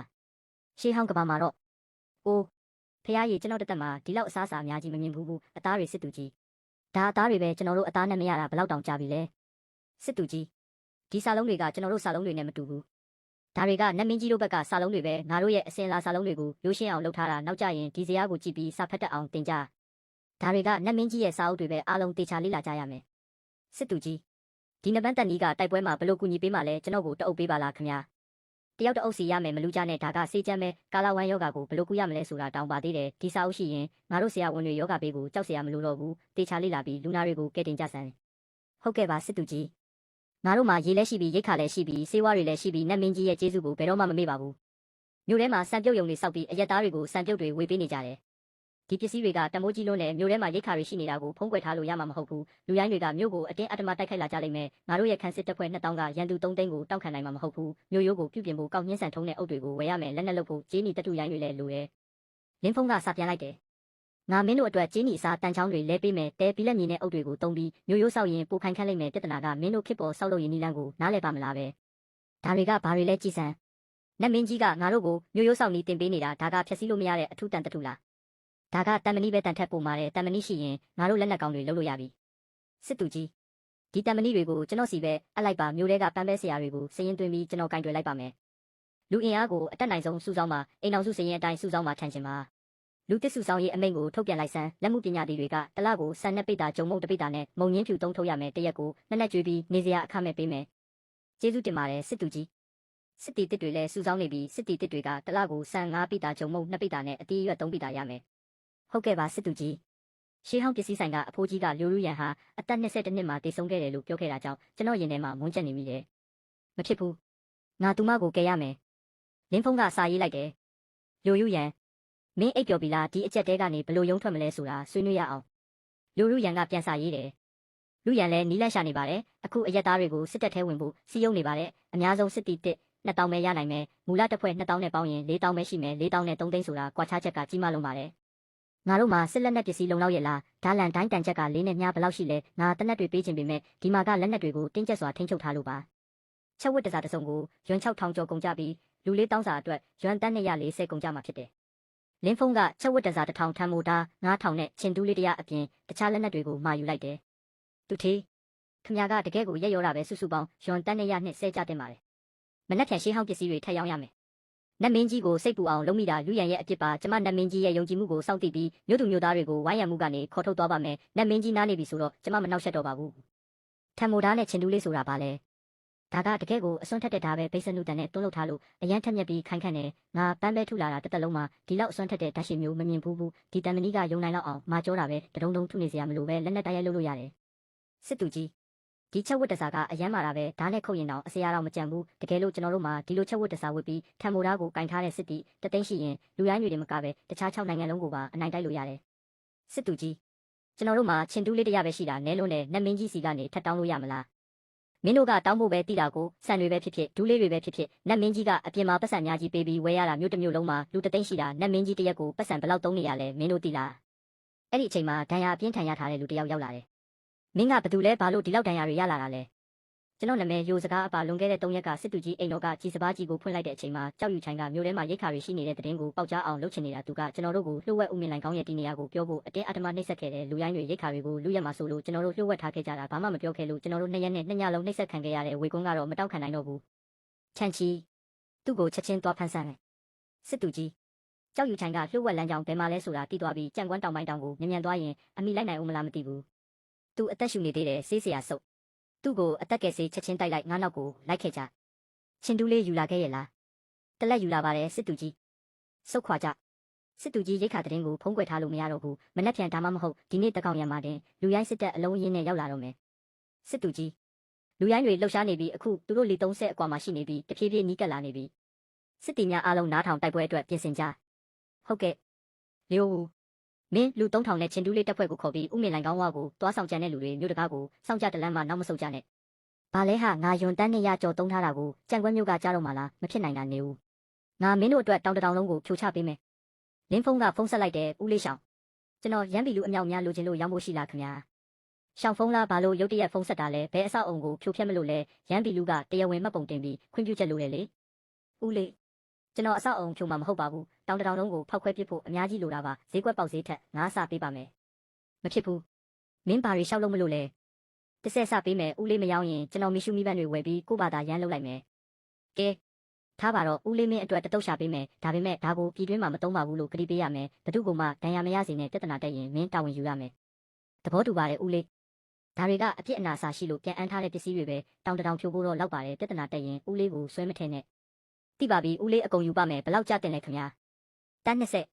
ရှေးဟောင်းကဘာမှာတော့အိုးဖះရည်ကျွန်တော်တက်မှာဒီလောက်အစားအစာအများကြီးမမြင်ဘူးအသားတွေစစ်သူကြီးဒါအသားတွေပဲကျွန်တော်တို့အသားနဲ့မရတာဘယ်လောက်တောင်ကြာပြီလဲစစ်သူကြီးဒီစာလုံးတွေကကျွန်တော်တို့စာလုံးတွေနဲ့မတူဘူးဒါတွေကနတ်မင်းကြီးတို့ဘက်ကစာလုံးတွေပဲငါတို့ရဲ့အစင်လာစာလုံးတွေကိုရိုးရှင်းအောင်လုပ်ထားတာနောက်ကြရင်ဒီဇယားကိုကြည့်ပြီးစာဖတ်တတ်အောင်တင်ကြဒါတွေကနတ်မင်းကြီးရဲ့စာအုပ်တွေပဲအားလုံးတေချာလေ့လာကြရမယ်စစ်သူကြီးဒီနဘန်းတက်နီးကတိုက်ပွဲမှာဘလို့ကူညီပေးမှလဲကျွန်တော်ကိုတအုပ်ပေးပါလားခင်ဗျာတ ယောက်တအုပ်စီရမယ်မလူကြနဲ့ဒါကစေးချမ်းပဲကာလာဝမ်ယောဂါကိုဘယ်လိုကူရမလဲဆိုတာတောင်းပါသေးတယ်ဒီစာအုပ်ရှိရင်ငါတို့ဆရာဝန်တွေယောဂါပေးကိုကြောက်เสียမလို့တော့ဘူးတေချာလေးလာပြီးလူနာတွေကိုကဲတင်ကြစမ်းဟုတ်ကဲ့ပါစစ်သူကြီးငါတို့မှာရေလည်းရှိပြီးရိတ်ခါလည်းရှိပြီးစေဝါတွေလည်းရှိပြီးနတ်မင်းကြီးရဲ့ကျေးဇူးကိုဘယ်တော့မှမမေ့ပါဘူးမြို့ထဲမှာစံပြုတ်ယုံတွေစောက်ပြီးအရက်သားတွေကိုစံပြုတ်တွေဝေပေးနေကြတယ်ဒီပစ္စည်းတွေကတမိုးကြီးလုံးနဲ့မြို့ထဲမှာရိတ်ခါတွေရှိနေတာကိုဖုံးကွယ်ထားလို့ရမှာမဟုတ်ဘူးလူရိုင်းတွေကမြို့ကိုအတင်းအဓမ္မတိုက်ခိုက်လာကြလိမ့်မယ်ငါတို့ရဲ့ခန်းစစ်တပ်ဖွဲ့2000ကရန်သူ3သိန်းကိုတောက်ခံနိုင်မှာမဟုတ်ဘူးမြို့ရိုးကိုပြုပြင်ဖို့ကောက်ညှင်းဆန်ထုံးတဲ့အုပ်တွေကိုဝယ်ရမယ်လက်နက်လုပ်ဖို့ဂျင်းနီတတူရိုင်းတွေလည်းလိုတယ်လင်းဖုံးကစပြန်လိုက်တယ်ငါမင်းတို့အတွက်ဂျင်းနီအစားတန်ချောင်းတွေလဲပေးမယ်တဲပီလက်မြင်တဲ့အုပ်တွေကိုတုံးပြီးမြို့ရိုးဆောက်ရင်ပိုခိုင်ခန့်လိမ့်မယ်ပြဿနာကမင်းတို့ခေတ်ပေါ်ဆောက်လို့ရင်းနီလန်းကိုနားလည်ပါမလားပဲဒါတွေကဘာတွေလဲကြည်စံနတ်မင်းကြီးကငါတို့ကိုမြို့ရိုးဆောက်နီးတင်ပေးနေတာဒါကဖျက်ဆီးလို့မရတဲ့အထူးတန်တတူလားဒါကတန်မဏိပဲတန်ထက်ပိုမာတယ်တန်မဏိရှိရင်ငါတို့လက်နက်ကောင်းတွေလုပ်လို့ရပြီစစ်သူကြီးဒီတန်မဏိတွေကိုကျွန်တော်စီပဲအပ်လိုက်ပါမျိုးတွေကပန်းပဲဆရာတွေကိုစရင်သွင်းပြီးကျွန်တော်ကင်တွယ်လိုက်ပါမယ်လူအင်အားကိုအတက်နိုင်ဆုံးစုဆောင်းမှာအိမ်အောင်စုစရင်အတိုင်းစုဆောင်းမှာထန်ချင်ပါလူတစ်စုဆောင်းရေးအမိန့်ကိုထုတ်ပြန်လိုက်စမ်းလက်မှုပညာသည်တွေကတလကိုဆန်နဲ့ပိတာဂျုံမုံတပိတာနဲ့မုံငင်းဖြူသုံးထုတ်ရမယ်တရက်ကိုနှစ်နဲ့ကျွေးပြီးနေစရာအခမဲ့ပေးမယ်ကျေးဇူးတင်ပါတယ်စစ်သူကြီးစစ်တီတစ်တွေလည်းစုဆောင်းနေပြီးစစ်တီတစ်တွေကတလကိုဆန်5ပိတာဂျုံမုံ2ပိတာနဲ့အတီးရွက်3ပိတာရမယ်ဟုတ်ကဲ့ပါစစ်သူကြီးရှေးဟောင်းပစ္စည်းဆိုင်ကအဖိုးကြီးကလူလူရန်ဟာအသက်22နှစ်မှာတည်ဆုံးခဲ့တယ်လို့ပြောခဲ့တာကြောင့်ကျွန်တော်ရင်ထဲမှာမွန်းကျက်နေမိတယ်မဖြစ်ဘူးငါသူမကိုကယ်ရမယ်လင်းဖုံးကစာရေးလိုက်တယ်လူလူရန်မင်းအိပ်ပျော်ပြီလားဒီအချက်တဲကနေဘလို့ရုံထွက်မလဲဆိုတာဆွေးနွေးရအောင်လူလူရန်ကပြန်စာရေးတယ်လူရန်လည်းနီးလန့်ရှာနေပါတယ်အခုအရက်သားတွေကိုစစ်တပ်ထဲဝင်ဖို့စီးရုံနေပါတယ်အများဆုံးစစ်တီတစ်2000ပဲရနိုင်မယ်မူလတစ်ဖွဲ့2000နဲ့ပေါင်းရင်4000ပဲရှိမယ်4000နဲ့3သိန်းဆိုတာကွာခြားချက်ကကြီးမလုံးပါတယ်ငါတို့မှာစစ်လက်နက်ပစ္စည်းလုံလောက်ရဲ့လားဒါလန်တိုင်းတန်ချက်ကလေးနဲ့မြားဘလောက်ရှိလဲငါတနက်တွေပေးခြင်းပေမဲ့ဒီမှာကလက်နက်တွေကိုတင်းကျပ်စွာထိန်းချုပ်ထားလို့ပါချက်ဝတ်တစားတစုံကိုရွမ်6000ကျော်ကုန်ကြပြီးလူလေးတောင်းစာအတွက်ရွမ်တန်း240ကုန်ကြမှာဖြစ်တယ်လင်းဖုံးကချက်ဝတ်တစား1000ထမ်းမိုးသား9000နဲ့ချင်းတူးလေးတရအပြင်တခြားလက်နက်တွေကိုမှာယူလိုက်တယ်သူသေးခမရကတကယ်ကိုရက်ရောတာပဲစုစုပေါင်းရွမ်တန်း220ကျတင်ပါတယ်မနက်ဖြန်ရှေးဟောင်းပစ္စည်းတွေထပ်ရောင်းရမယ်နတ်မင်းကြီးကိုစိတ်ပူအောင်လုပ်မိတာလူရန်ရဲ့အဖြစ်ပါကျမနတ်မင်းကြီးရဲ့ယုံကြည်မှုကိုစောင့်သိပြီးမြို့သူမြို့သားတွေကိုဝိုင်းရံမှုကနေခေါ်ထုတ်သွားပါမယ်နတ်မင်းကြီးနားနေပြီဆိုတော့ကျမမနှောက်ယှက်တော့ပါဘူးထံမိုးသားနဲ့ချင်းတူးလေးဆိုတာပါလေဒါကတကယ်ကိုအစွန်းထက်တဲ့ဓာပဲဘိဆနုတန်နဲ့တွန်းလုပ်ထားလို့အရန်ထက်မြက်ပြီးခိုင်ခန့်နေငါပန်းပဲထုလာတာတစ်သက်လုံးမှာဒီလောက်အစွန်းထက်တဲ့ဓာတ်ရှင်မျိုးမမြင်ဘူးဒီတန်မဏိကယုံနိုင်လောက်အောင်မာကြောတာပဲတဒုံဒုံထုနေစရာမလိုပဲလက်နဲ့တိုက်ရိုက်လုပ်လို့ရတယ်စစ်သူကြီးဒီချက်ဝတ်တစားကအရန်မာတာပဲဓာတ်နဲ့ခုတ်ရင်တော့အစရာတော့မကြံဘူးတကယ်လို့ကျွန်တော်တို့မှာဒီလိုချက်ဝတ်တစားဝတ်ပြီးထံမိုးသားကိုကင်ထားတဲ့စစ်တီတသိန်းရှိရင်လူရိုင်းတွေတင်မကပဲတခြား6နိုင်ငံလုံးကိုပါအနိုင်တိုက်လို့ရတယ်စစ်သူကြီးကျွန်တော်တို့မှာချင်းတူးလေးတရပဲရှိတာနဲလုံးနဲ့နတ်မင်းကြီးစီကနေထပ်တောင်းလို့ရမလားမင်းတို့ကတောင်းဖို့ပဲတိတာကိုစံတွေပဲဖြစ်ဖြစ်ဒူးလေးတွေပဲဖြစ်ဖြစ်နတ်မင်းကြီးကအပြင်မှာပတ်စံများကြီးပေးပြီးဝဲရတာမြို့တစ်မြို့လုံးမှာလူတသိန်းရှိတာနတ်မင်းကြီးတရက်ကိုပတ်စံဘယ်လောက်သုံးနေရလဲမင်းတို့သိလားအဲ့ဒီအချိန်မှာဒဏ်ရာအပြင်းထန်ရထားတဲ့လူတစ်ယောက်ရောက်လာတယ်မင်းကဘသူလဲဘာလို့ဒီလောက်ဒဏ်ရာတွေရလာတာလဲကျွန်တော်နာမည်ရိုစကားအပါလွန်ခဲ့တဲ့3ရက်ကစစ်သူကြီးအိမ်တော်ကကြီးစပားကြီးကိုဖွင့်လိုက်တဲ့အချိန်မှာကြောက်ယူချိုင်ကမြို့ထဲမှာရိတ်ခါတွေရှိနေတဲ့တဲ့တင်ကိုပေါက်ကြားအောင်လှုပ်ချင်နေတာသူကကျွန်တော်တို့ကိုလှုပ်ဝက်ဥမင်လိုင်ကောင်းရဲ့ဒီနေရာကိုပြောဖို့အတင်းအဓမ္မနှိပ်စက်ခဲ့တဲ့လူရိုင်းတွေရိတ်ခါတွေကိုလူရက်မှာဆိုလို့ကျွန်တော်တို့လှုပ်ဝက်ထားခဲ့ကြတာဘာမှမပြောခဲ့လို့ကျွန်တော်တို့2ရက်နဲ့2ညလုံးနှိပ်စက်ခံခဲ့ရတဲ့ဝေကွန်းကတော့မတောက်ခံနိုင်တော့ဘူးချန်ချီသူ့ကိုချက်ချင်းသွားဖမ်းဆန်းတယ်စစ်သူကြီးကြောက်ယူချိုင်ကလှုပ်ဝက်လမ်းကြောင်းဘယ်မှာလဲဆိုတာတီးသွားပြီးကြံကွမ်းတောင်ပိုင်းတောင်ကိုမြန်သွားရင်အမိလိုက်နိုင်ဦးမလားမသိဘူးသူအသက်ရှူနေသေးတယ်ဆေးစရာစုပ်သူ့ကိုအသက်ကယ်ဆေးချက်ချင်းတိုက်လိုက်ငါးနောက်ကိုလိုက်ခဲ့ကြချင်းတူးလေးယူလာခဲ့ရဲ့လားတလက်ယူလာပါတယ်စစ်သူကြီးစုတ်ခွာကြစစ်သူကြီးရိတ်ခါတဲ့င်းကိုဖုံးကွယ်ထားလို့မရတော့ဘူးမနှက်ဖြန်ဒါမှမဟုတ်ဒီနေ့တကောင်ရံမှာတင်လူရိုင်းစစ်တပ်အလုံးရင်းနဲ့ရောက်လာတော့မယ်စစ်သူကြီးလူရိုင်းတွေလှုပ်ရှားနေပြီးအခုသူတို့လီ30အကွာမှာရှိနေပြီးတဖြည်းဖြည်းနီးကပ်လာနေပြီစစ်တီများအားလုံးနားထောင်တိုက်ပွဲအတွက်ပြင်ဆင်ကြဟုတ်ကဲ့လျို့မင်းလူ3000နဲ့ချင်းတူးလေးတက်ဖွဲ့ကိုခေါ်ပြီးဥမင်လိုင်ကောင်းဝါကိုတွားဆောင်ကြတဲ့လူတွေမြို့တကားကိုစောင့်ကြတလန်းမှနောက်မဆုတ်ကြနဲ့ဘာလဲဟာငါယွန်တန်းနဲ့ရကြော်သုံးထားတာကိုကြံကွက်မြို့ကကြားတော့မှလားမဖြစ်နိုင်တာနေဦးငါမင်းတို့အတွက်တောင်တထောင်လုံးကိုဖြိုချပေးမယ်လင်းဖုံးကဖုံးဆက်လိုက်တယ်ဦးလေးရှောင်းကျွန်တော်ရမ်းပြီလူအမြောက်များလိုချင်လို့ရောင်းဖို့ရှိလားခင်ဗျာရှောင်းဖုံးလားဘာလို့ရုတ်တရက်ဖုံးဆက်တာလဲဘယ်အဆောက်အုံကိုဖြိုဖျက်မလို့လဲရမ်းပြီလူကတရားဝင်မှတ်ပုံတင်ပြီးခွင့်ပြုချက်လိုတယ်လေဦးလေးကျွန်တော်အဆောက်အုံဖြိုမှာမဟုတ်ပါဘူးတောင်တထောင်လုံးကိုဖောက်ခွဲပစ်ဖို့အများကြီးလိုတာပါဈေးကွက်ပေါက်ဈေးထက်ငါးဆပေးပါမယ်မဖြစ်ဘူးမင်းဘာတွေရှောက်လို့မလို့လဲတစ်ဆက်စပေးမယ်ဦးလေးမရောက်ရင်ကျွန်တော်မီရှူမီပန်းတွေဝယ်ပြီးကို့ဘာသာရမ်းလုပ်လိုက်မယ်ကဲထားပါတော့ဦးလေးမင်းအတွက်တတုတ်ရှာပေးမယ်ဒါပေမဲ့ဒါကိုပြည်တွင်းမှာမသုံးပါဘူးလို့ကတိပေးရမယ်ဘသူကမှဒဏ်ရာမရစေနဲ့ပြဿနာတက်ရင်မင်းတာဝန်ယူရမယ်သဘောတူပါတယ်ဦးလေးဒါတွေကအပြစ်အနာစာရှိလို့ပြန်အန်းထားတဲ့ပစ္စည်းတွေပဲတောင်တထောင်ဖြိုဖို့တော့လောက်ပါတယ်ပြဿနာတက်ရင်ဦးလေးကိုဆွဲမထဲနဲ့တ တိပါပြီဦးလေးအကုန်ယူပါမယ်ဘလောက်ကြတင်လဲခင်ဗျာတန်း20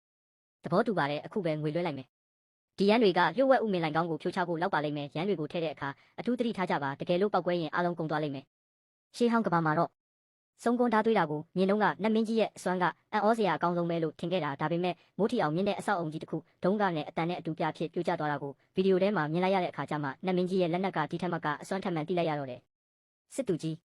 သဘောတူပါတယ်အခုပဲငွေလွှဲလိုက်မယ်ဒီရန်တွေကလျှို့ဝှက်ဥမင်လိုင်ကောင်းကိုဖြိုချဖို့လောက်ပါလိမ့်မယ်ရန်တွေကိုထည့်တဲ့အခါအထူးသတိထားကြပါတကယ်လို့ပောက်ကွဲရင်အားလုံးကုန်သွားလိမ့်မယ်ရှေးဟောင်းကဘာမှာတော့စုံကွန်ဓာတ်သွေးတာကိုမြင်တော့ကနတ်မင်းကြီးရဲ့အစွမ်းကအံ့ဩစရာအကောင်းဆုံးပဲလို့ထင်ခဲ့တာဒါပေမဲ့မိုးထီအောင်မြင့်တဲ့အဆောက်အုံကြီးတစ်ခုဒုံးကနဲ့အတန်နဲ့အတူပြဖြစ်ပြိုကျသွားတာကိုဗီဒီယိုထဲမှာမြင်လိုက်ရတဲ့အခါကျမှနတ်မင်းကြီးရဲ့လက်နက်ကဒီထက်မှကအစွမ်းထက်မှန်သိလိုက်ရတော့တယ်စစ်သူကြီ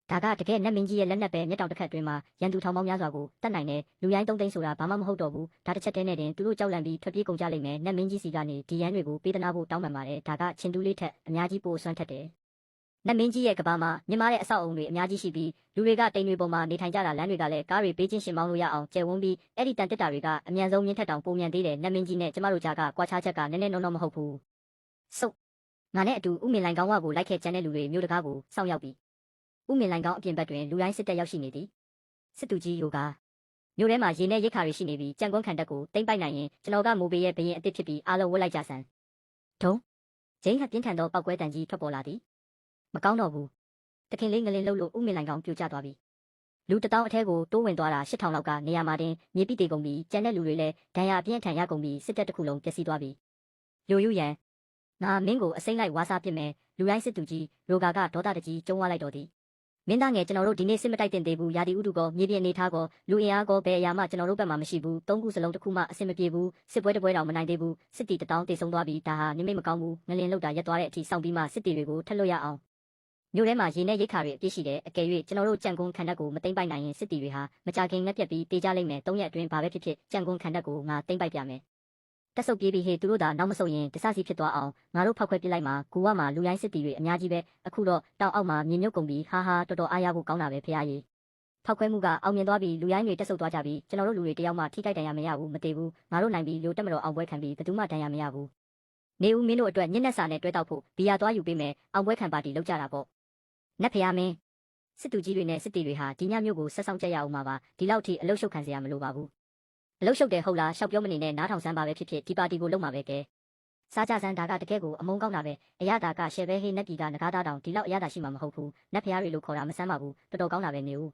းဒါကတကယ်နတ်မင်းကြီးရဲ့လက်နက်ပဲမျက်တောင်တစ်ခတ်တွင်မှာရန်သူထောင်ပေါင်းများစွာကိုတတ်နိုင်တယ်လူရိုင်း3သိန်းဆိုတာဘာမှမဟုတ်တော့ဘူးဒါတစ်ချက်တည်းနဲ့တင်သူတို့ကြောက်လန့်ပြီးထွက်ပြေးကုန်ကြလိမ့်မယ်နတ်မင်းကြီးစီကနေဒီရန်တွေကိုပေးသနာဖို့တောင်းပန်ပါတယ်ဒါကချင်းတူးလေးထက်အများကြီးပိုအစွမ်းထက်တယ်နတ်မင်းကြီးရဲ့ကဘာမှာမြင်မာတဲ့အဆောက်အုံတွေအများကြီးရှိပြီးလူတွေကတိမ်တွေပေါ်မှာနေထိုင်ကြတာလမ်းတွေကလည်းကားတွေပေးချင်းရှင်မောင်းလို့ရအောင်ကျယ်ဝန်းပြီးအဲ့ဒီတန်တစ်တာတွေကအမြန်ဆုံးမြင့်ထက်တောင်ပုံမြန်သေးတယ်နတ်မင်းကြီးနဲ့ကျမတို့ကြားကကွာခြားချက်ကနည်းနည်းနော်နော်မဟုတ်ဘူးဆုတ်ငါနဲ့အတူဥမင်လိုင်ကောင်းဝကိုလိုက်ခဲ့ကျန်တဲ့လူတွေမျိုးတကားကိုစောင့်ရောက်ပြီးဥမင်လိုင်ကောင်းအပြင်ဘက်တွင်လူတိုင်းစစ်တပ်ရောက်ရှိနေသည်စစ်သူကြီးရိုကမြို့ထဲမှာရေနဲ့ရိတ်ခါတွေရှိနေပြီးကြံကွန်းခံတက်ကိုတိမ့်ပိုက်နိုင်ရင်ကျွန်တော်ကမိုးဘေးရဲ့ဘရင်အစ်စ်ဖြစ်ပြီးအားလုံးဝတ်လိုက်ကြဆန်ဒုံဂျိန်းဟပ်ပြင်းထန်သောပောက်ကွဲတန်ကြီးထွက်ပေါ်လာသည်မကောင်းတော့ဘူးတခင်လေးငလင်လှုပ်လို့ဥမင်လိုင်ကောင်းပြိုကျသွားပြီလူ1000အထဲကိုတိုးဝင်သွားတာ8000လောက်ကနေရာမှာတင်မြေပိတေကုန်ပြီးကျန်တဲ့လူတွေလည်းဒဏ်ရာအပြင်းထန်ရကုန်ပြီးစစ်တပ်တစ်ခုလုံးပျက်စီးသွားပြီလူယူရန်ငါမင်းကိုအစိမ့်လိုက်ဝါစားပစ်မယ်လူရိုင်းစစ်သူကြီးရိုဂါကဒေါသတကြီးကျုံးဝလိုက်တော်သည်မင်းသားငယ်ကျွန်တော်တို့ဒီနေ့စစ်မတိုက်တင်သေးဘူးရာဒီဥတုကောမြေပြင်အနေထားကောလူအင်အားကောဘယ်အရာမှကျွန်တော်တို့ဘက်မှာမရှိဘူးသုံးခုစလုံးတစ်ခုမှအဆင်မပြေဘူးစစ်ပွဲတစ်ပွဲတောင်မနိုင်သေးဘူးစစ်တီ1000တေဆုံးသွားပြီဒါဟာနိမိတ်မကောင်းဘူးငလင်လောက်တာရက်သွားတဲ့အထိစောင့်ပြီးမှစစ်တီတွေကိုထက်လို့ရအောင်မြို့ထဲမှာရေနဲ့ရိတ်ခါတွေအပြည့်ရှိတယ်အကယ်၍ကျွန်တော်တို့ကြံကွန်းခံတက်ကိုမသိမ့်ပိုက်နိုင်ရင်စစ်တီတွေဟာမကြခင်ငက်ပြက်ပြီးတေးကြလိမ့်မယ်3ရက်အတွင်းဘာပဲဖြစ်ဖြစ်ကြံကွန်းခံတက်ကိုငါသိမ့်ပိုက်ပြမယ်တက်ဆုပ်ပြေးပြီးဟေးသူတို့သာနောက်မဆုပ်ရင်တစစီဖြစ်သွားအောင်ငါတို့ဖောက်ခွဲပစ်လိုက်မှာဂူဝမှာလူရိုင်းစစ်တီတွေအများကြီးပဲအခုတော့တောင်အောက်မှာမြေမြုပ်ကုန်ပြီးဟာတော်တော်အားရဖို့ကောင်းတာပဲဖရားကြီးဖောက်ခွဲမှုကအောင်မြင်သွားပြီးလူရိုင်းတွေတက်ဆုပ်သွားကြပြီးကျွန်တော်တို့လူတွေတယောက်မှထိခိုက်ဒဏ်ရာမရဘူးမတည်ဘူးငါတို့နိုင်ပြီးလူတက်မတော်အောင်ပွဲခံပြီးဘယ်သူမှဒဏ်ရာမရဘူးနေဦးမင်းတို့အတွက်ညစ်နက်စာနဲ့တွဲတောက်ဖို့ဘီယာသွားယူပေးမယ်အောင်ပွဲခံပါတီလုပ်ကြတာပေါ့နတ်ဖရားမင်းစစ်သူကြီးတွေနဲ့စစ်တီတွေဟာဒီညမျိုးကိုဆက်ဆောင်ကြရအောင်မှာပါဒီလောက်ထိအလုရှုပ်ခံစရာမလိုပါဘူးအလုရှုပ်တယ်ဟုတ်လားရှောက်ပြောမနေနဲ့နားထောင်စမ်းပါပဲဖြစ်ဖြစ်ဒီပါတီကိုလုပ်မှာပဲကဲစားကြစမ်းဒါကတကယ်ကိုအမုန်းကောင်းတာပဲအရသာကရှယ်ဘဲဟေးနက်ပြည်ကငကားသားတောင်ဒီလောက်အရသာရှိမှာမဟုတ်ဘူးနတ်ဖရားတွေလို့ခေါ်တာမဆမ်းပါဘူးတော်တော်ကောင်းတာပဲနေဦး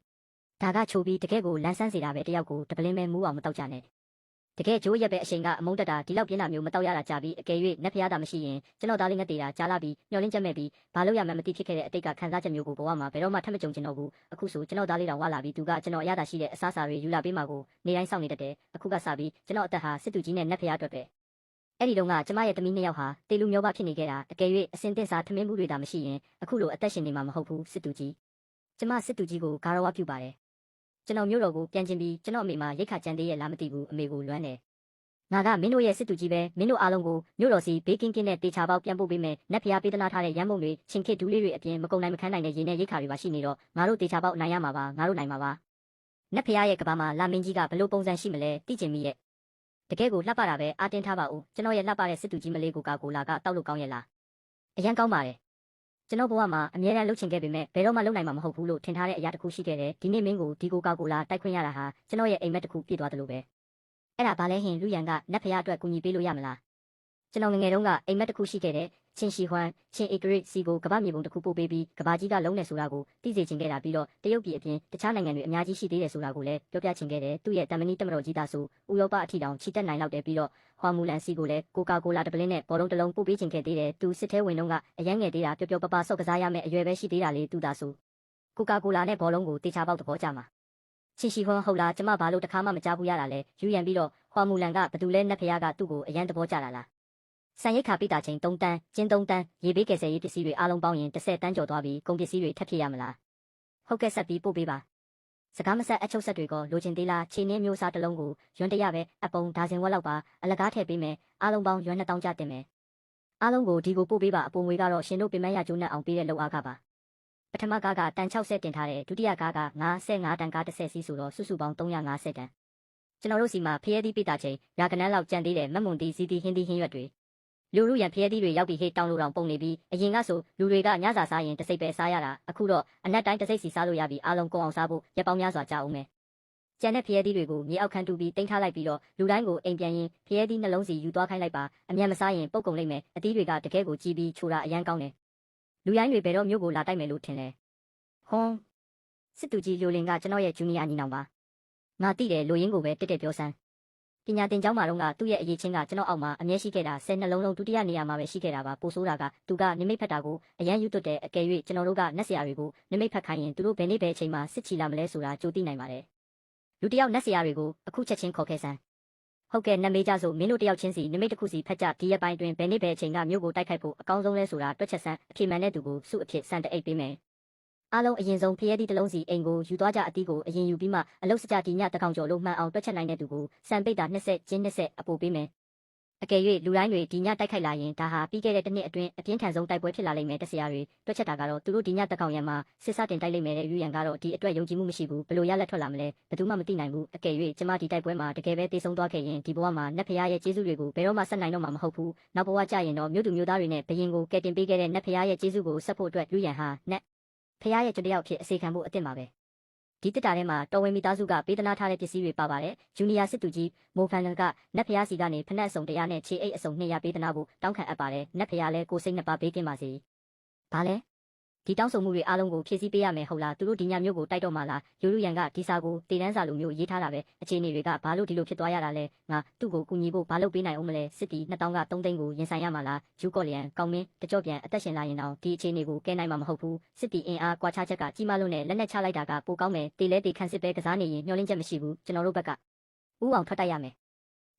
ဒါကချိုးပြီးတကယ်ကိုလန်းဆန်းစေတာပဲတယောက်ကိုတပလင်းပဲမူးအောင်မတောက်ကြနဲ့တကယ်ဂျိုးရက်ပဲအချိန်ကအမုန်းတက်တာဒီလောက်ပြင်းတာမျိုးမတောက်ရတာကြာပြီးအကယ်၍နတ်ဖရားတာမရှိရင်ကျွန်တော်သားလေးငတ်သေးတာကြားလာပြီးမျောလင်းချက်မဲ့ပြီးဘာလို့ရမှန်းမသိဖြစ်ခဲ့တဲ့အတိတ်ကခံစားချက်မျိုးကိုဘဝမှာဘယ်တော့မှထပ်မကြုံချင်တော့ဘူးအခုဆိုကျွန်တော်သားလေးတောင်ဝလာပြီးသူကကျွန်တော်အရသာရှိတဲ့အစားအစာတွေယူလာပေးမှာကိုနေတိုင်းစောင့်နေတတ်တယ်အခုကစပြီးကျွန်တော်အသက်ဟာစစ်သူကြီးနဲ့နတ်ဖရားအတွက်ပဲအဲ့ဒီတော့ကကျမရဲ့သမီး2ယောက်ဟာတေလူမျိုးပါဖြစ်နေခဲ့တာအကယ်၍အစင်တင်စားထမင်းမှုတွေတာမရှိရင်အခုလိုအသက်ရှင်နေမှာမဟုတ်ဘူးစစ်သူကြီးကျမစစ်သူကြီးကိုဂါရဝပြုပါတယ်ကျွန်တော်မျိုးတော်ကိုပြန်ကျင်ပြီးကျွန်တော်အမေမှာရိတ်ခါကြံသေးရဲ့လားမသိဘူးအမေကိုလွမ်းတယ်ငါကမင်းတို့ရဲ့စစ်သူကြီးပဲမင်းတို့အားလုံးကိုမြို့တော်စီဘေးကင်းကင်းနဲ့တေချာပေါက်ပြန်ပို့ပေးမယ်နတ်ဖျားပေးသနာထားတဲ့ရန်ပုံတွေချင်းခစ်ဒူးလေးတွေအပြင်မကုံနိုင်မခန်းနိုင်တဲ့ရေနဲ့ရိတ်ခါတွေပါရှိနေတော့ငါတို့တေချာပေါက်နိုင်ရမှာပါငါတို့နိုင်မှာပါနတ်ဖျားရဲ့ကဘာမှာလာမင်းကြီးကဘလို့ပုံစံရှိမလဲသိချင်မိရဲ့တကယ်ကိုလှပတာပဲအားတင်းထားပါဦးကျွန်တော်ရဲ့လှပတဲ့စစ်သူကြီးမလေးကိုကာကိုလာကတောက်လို့ကောင်းရဲ့လားအရန်ကောင်းပါတယ်ကျွန်တော်ဘဝမှာအမြဲတမ်းလှုပ်ချင်ခဲ့ပေမဲ့ဘယ်တော့မှလုပ်နိုင်မှာမဟုတ်ဘူးလို့ထင်ထားတဲ့အရာတစ်ခုရှိခဲ့တယ်ဒီနေ့မင်းကိုဒီကိုကာကိုလာတိုက်ခွင့်ရတာဟာကျွန်တော်ရဲ့အိမ်မက်တစ်ခုပြည့်သွားတယ်လို့ပဲအဲ့ဒါဘာလဲဟင်လူရန်ကနတ်ဖျားအတွက်ကူညီပေးလို့ရမလားကျွန်တော်ငငယ်တုန်းကအိမ်မက်တစ်ခုရှိခဲ့တဲ့ချင်းရှီဟွမ်ချင်းဧကရစ်စီကိုကမ္ဘာမြေပုံတစ်ခုပို့ပေးပြီးကမ္ဘာကြီးကလုံးနေဆိုတာကိုသိစေချင်ခဲ့တာပြီးတော့တရုတ်ပြည်အပြင်တခြားနိုင်ငံတွေအများကြီးရှိသေးတယ်ဆိုတာကိုလည်းပြောပြချင်ခဲ့တယ်သူ့ရဲ့တမနီတမတော်ကြီးသားဆိုဥရောပအထိတောင်ချီတက်နိုင်လောက်တယ်ပြီးတော့ဟွာမူလန်စီကိုလည်းကိုကာကိုလာတပလင်းနဲ့ဘောလုံးတစ်လုံးပို့ပေးချင်ခဲ့သေးတယ်သူစစ်သေးဝင်တုန်းကအရန်ငယ်သေးတာပျော်ပျော်ပပဆော့ကစားရမယ့်အရွယ်ပဲရှိသေးတာလေသူသားဆိုကိုကာကိုလာနဲ့ဘောလုံးကိုတေချာပေါက်သဘောကျမှာချင်းရှီဟွမ်ဟုတ်လားကျမဘာလို့တခါမှမကြားဘူးရတာလဲယူရန်ပြီးတော့ဟွာမူလန်ကဘသူလဲနတ်ဖျားကသူ့ကိုအရန်သဘောကျလာလားစံရိတ်ခါပိတာချင်း3တန်းကျင်း3တန်းရေဘေးကယ်ဆယ်ရေးပစ္စည်းတွေအားလုံးပေါင်းရင်10တန်းကျော်သွားပြီးကုန်ပစ္စည်းတွေထပ်ဖြစ်ရမလားဟုတ်ကဲ့ဆက်ပြီးပို့ပေးပါစကားမဆက်အချုပ်ဆက်တွေကလိုချင်သေးလားခြေနှင်းမျိုးစားတစ်လုံးကိုရွံတရပဲအပုံဒါဇင်ဝက်လောက်ပါအလကားထည့်ပေးမယ်အားလုံးပေါင်းရွံ2000ကျတင်မယ်အားလုံးကိုဒီကိုပို့ပေးပါအပုံငွေကတော့ရှင်တို့ပင်မရကျိုးနဲ့အောင်ပေးတဲ့လောက်အားကပါပထမကားကတန်60တင်ထားတယ်ဒုတိယကားက55တန်ကား30စီးဆိုတော့စုစုပေါင်း350တန်ကျွန်တော်တို့စီမှာဖျဲသီးပိတာချင်းရာကနန်းလောက်ကြံသေးတယ်မက်မွန်တီစီတီဟင်းသီးဟင်းရွက်တွေလူလူရန်ဖျဲသီးတွေရောက်ပြီးဟေးတောင်းလို့တောင်ပုံနေပြီးအရင်ကဆိုလူတွေကညစာစားရင်တစ်စိတ်ပဲစားရတာအခုတော့အနက်တိုင်းတစ်စိတ်စီစားလို့ရပြီးအားလုံးကုန်အောင်စားဖို့ရက်ပေါင်းများစွာကြာအောင်မယ်ကျန်တဲ့ဖျဲသီးတွေကိုမြေအောက်ခန်းတူပြီးတင်ထားလိုက်ပြီးတော့လူတိုင်းကိုအိမ်ပြန်ရင်ဖျဲသီးနှလုံးစီယူသွားခိုင်းလိုက်ပါအမြန်မစားရင်ပုတ်ကုန်လိမ့်မယ်အသီးတွေကတကယ်ကိုကြီးပြီးချိုတာအရန်ကောင်းတယ်လူရိုင်းတွေဘယ်တော့မျိုးကိုလာတိုက်မယ်လို့ထင်လဲဟွန်း စစ်သူကြီးလိုလင်ကကျွန်တော်ရဲ့ဂျူနီယာညီနောင်ပါငါတိတယ်လိုရင်းကိုပဲတက်တက်ပြောစမ်းပညာသင်ကျောင်းမှာတော့ကသူ့ရဲ့အရေးချင်းကကျွန်တော်အောက်မှာအမြဲရှိခဲ့တာ10နှလုံးလုံးဒုတိယနေရာမှာပဲရှိခဲ့တာပါပိုဆိုးတာကသူကနိမိတ်ဖက်တာကိုအရန်ယူသွတ်တဲ့အကယ်၍ကျွန်တော်တို့ကနတ်ဆရာတွေကိုနိမိတ်ဖက်ခိုင်းရင်သူတို့ဘယ်နေ့ဘယ်အချိန်မှာစစ်ချီလာမလဲဆိုတာကြိုသိနိုင်ပါတယ်လူတယောက်နတ်ဆရာတွေကိုအခုချက်ချင်းခေါ်ခဲ့စမ်းဟုတ်ကဲ့နတ်မေးကြဆိုမင်းတို့တယောက်ချင်းစီနိမိတ်တစ်ခုစီဖက်ကြဒီရက်ပိုင်းတွင်ဘယ်နေ့ဘယ်အချိန်ကမြို့ကိုတိုက်ခိုက်ဖို့အကောင်းဆုံးလဲဆိုတာတွက်ချက်စမ်းအဖြေမှန်တဲ့သူကိုစုအဖြစ်စံတအိတ်ပေးမယ်အားလုံးအရင်ဆုံးဖျဲသည့်တစ်လုံးစီအိမ်ကိုယူသွားကြအသီးကိုအရင်ယူပြီးမှအလုတ်စကြဒီညတကောင်ကျော်လို့မှန်အောင်တွက်ချက်နိုင်တဲ့သူကိုစံပိတ်တာ20ကျင်း20အပိုပေးမယ်အကယ်၍လူတိုင်းတွေဒီညတိုက်ခိုက်လာရင်ဒါဟာပြီးခဲ့တဲ့တစ်နှစ်အတွင်းအပြင်းထန်ဆုံးတိုက်ပွဲဖြစ်လာလိမ့်မယ်တဆရာတွေတွက်ချက်တာကတော့သူတို့ဒီညတကောင်ရံမှာစစ်စားတင်တိုက်လိမ့်မယ်တဲ့ယူရန်ကတော့ဒီအတွက်ယုံကြည်မှုမရှိဘူးဘလို့ရလက်ထွက်လာမလဲဘယ်သူမှမသိနိုင်ဘူးအကယ်၍ကျမဒီတိုက်ပွဲမှာတကယ်ပဲတေဆုံးသွားခဲ့ရင်ဒီဘဝမှာနတ်ဖရားရဲ့ကျေးဇူးတွေကိုဘယ်တော့မှဆက်နိုင်တော့မှာမဟုတ်ဘူးနောက်ဘဝကြရင်တော့မြို့သူမြို့သားတွေနဲ့ဘယင်ကိုကယ်တင်ပေးခဲ့တဲ့နတ်ဖရားရဲ့ကျေးဇူးကိုဆက်ဖို့အတွက်ယူရန်ဟာနတ်ဖရားရဲ့ကျွန်တယောက်ဖြစ်အစေခံဖို့အသင့်ပါပဲဒီတက်တာထဲမှာတော်ဝင်မိသားစုကပေးသနာထားတဲ့ပစ္စည်းတွေပါပါတယ်ဂျူနီယာစစ်သူကြီးမိုဖန်လန်ကနတ်ဖရားစီကနေဖနက်အစုံ100နဲ့ခြေအိတ်အစုံ200ပေးသနာဖို့တောင်းခံအပ်ပါတယ်နတ်ဖရားလည်းကိုစိတ်နှစ်ပါးပေးကင်းပါစေဘာလဲဒီတောင်းဆိုမှုတွေအားလုံးကိုဖြည့်ဆည်းပေးရမယ်ဟုတ်လားသူတို့ဒီညမျိုးကိုတိုက်တော့မှလားယူလူရန်ကဒီစာကိုတေတန်းစာလိုမျိုးရေးထားတာပဲအခြေအနေတွေကဘာလို့ဒီလိုဖြစ်သွားရတာလဲငါသူ့ကိုကူညီဖို့ဘာလုပ်ပေးနိုင်အောင်မလဲစစ်တီ2000က3သိန်းကိုရင်ဆိုင်ရမှာလားဂျူကော့လျန်ကောင်းမင်းတကြော့ပြန်အသက်ရှင်လာရင်တော့ဒီအခြေအနေကိုကဲနိုင်မှာမဟုတ်ဘူးစစ်တီအင်အားကွာခြားချက်ကကြီးမားလို့နဲ့လက်နက်ချလိုက်တာကပိုကောင်းမယ်တေလဲတေခန့်စစ်ပဲကစားနေရင်မျောလင်းချက်မရှိဘူးကျွန်တော်တို့ဘက်ကဥအောင်ထွက်တိုက်ရမ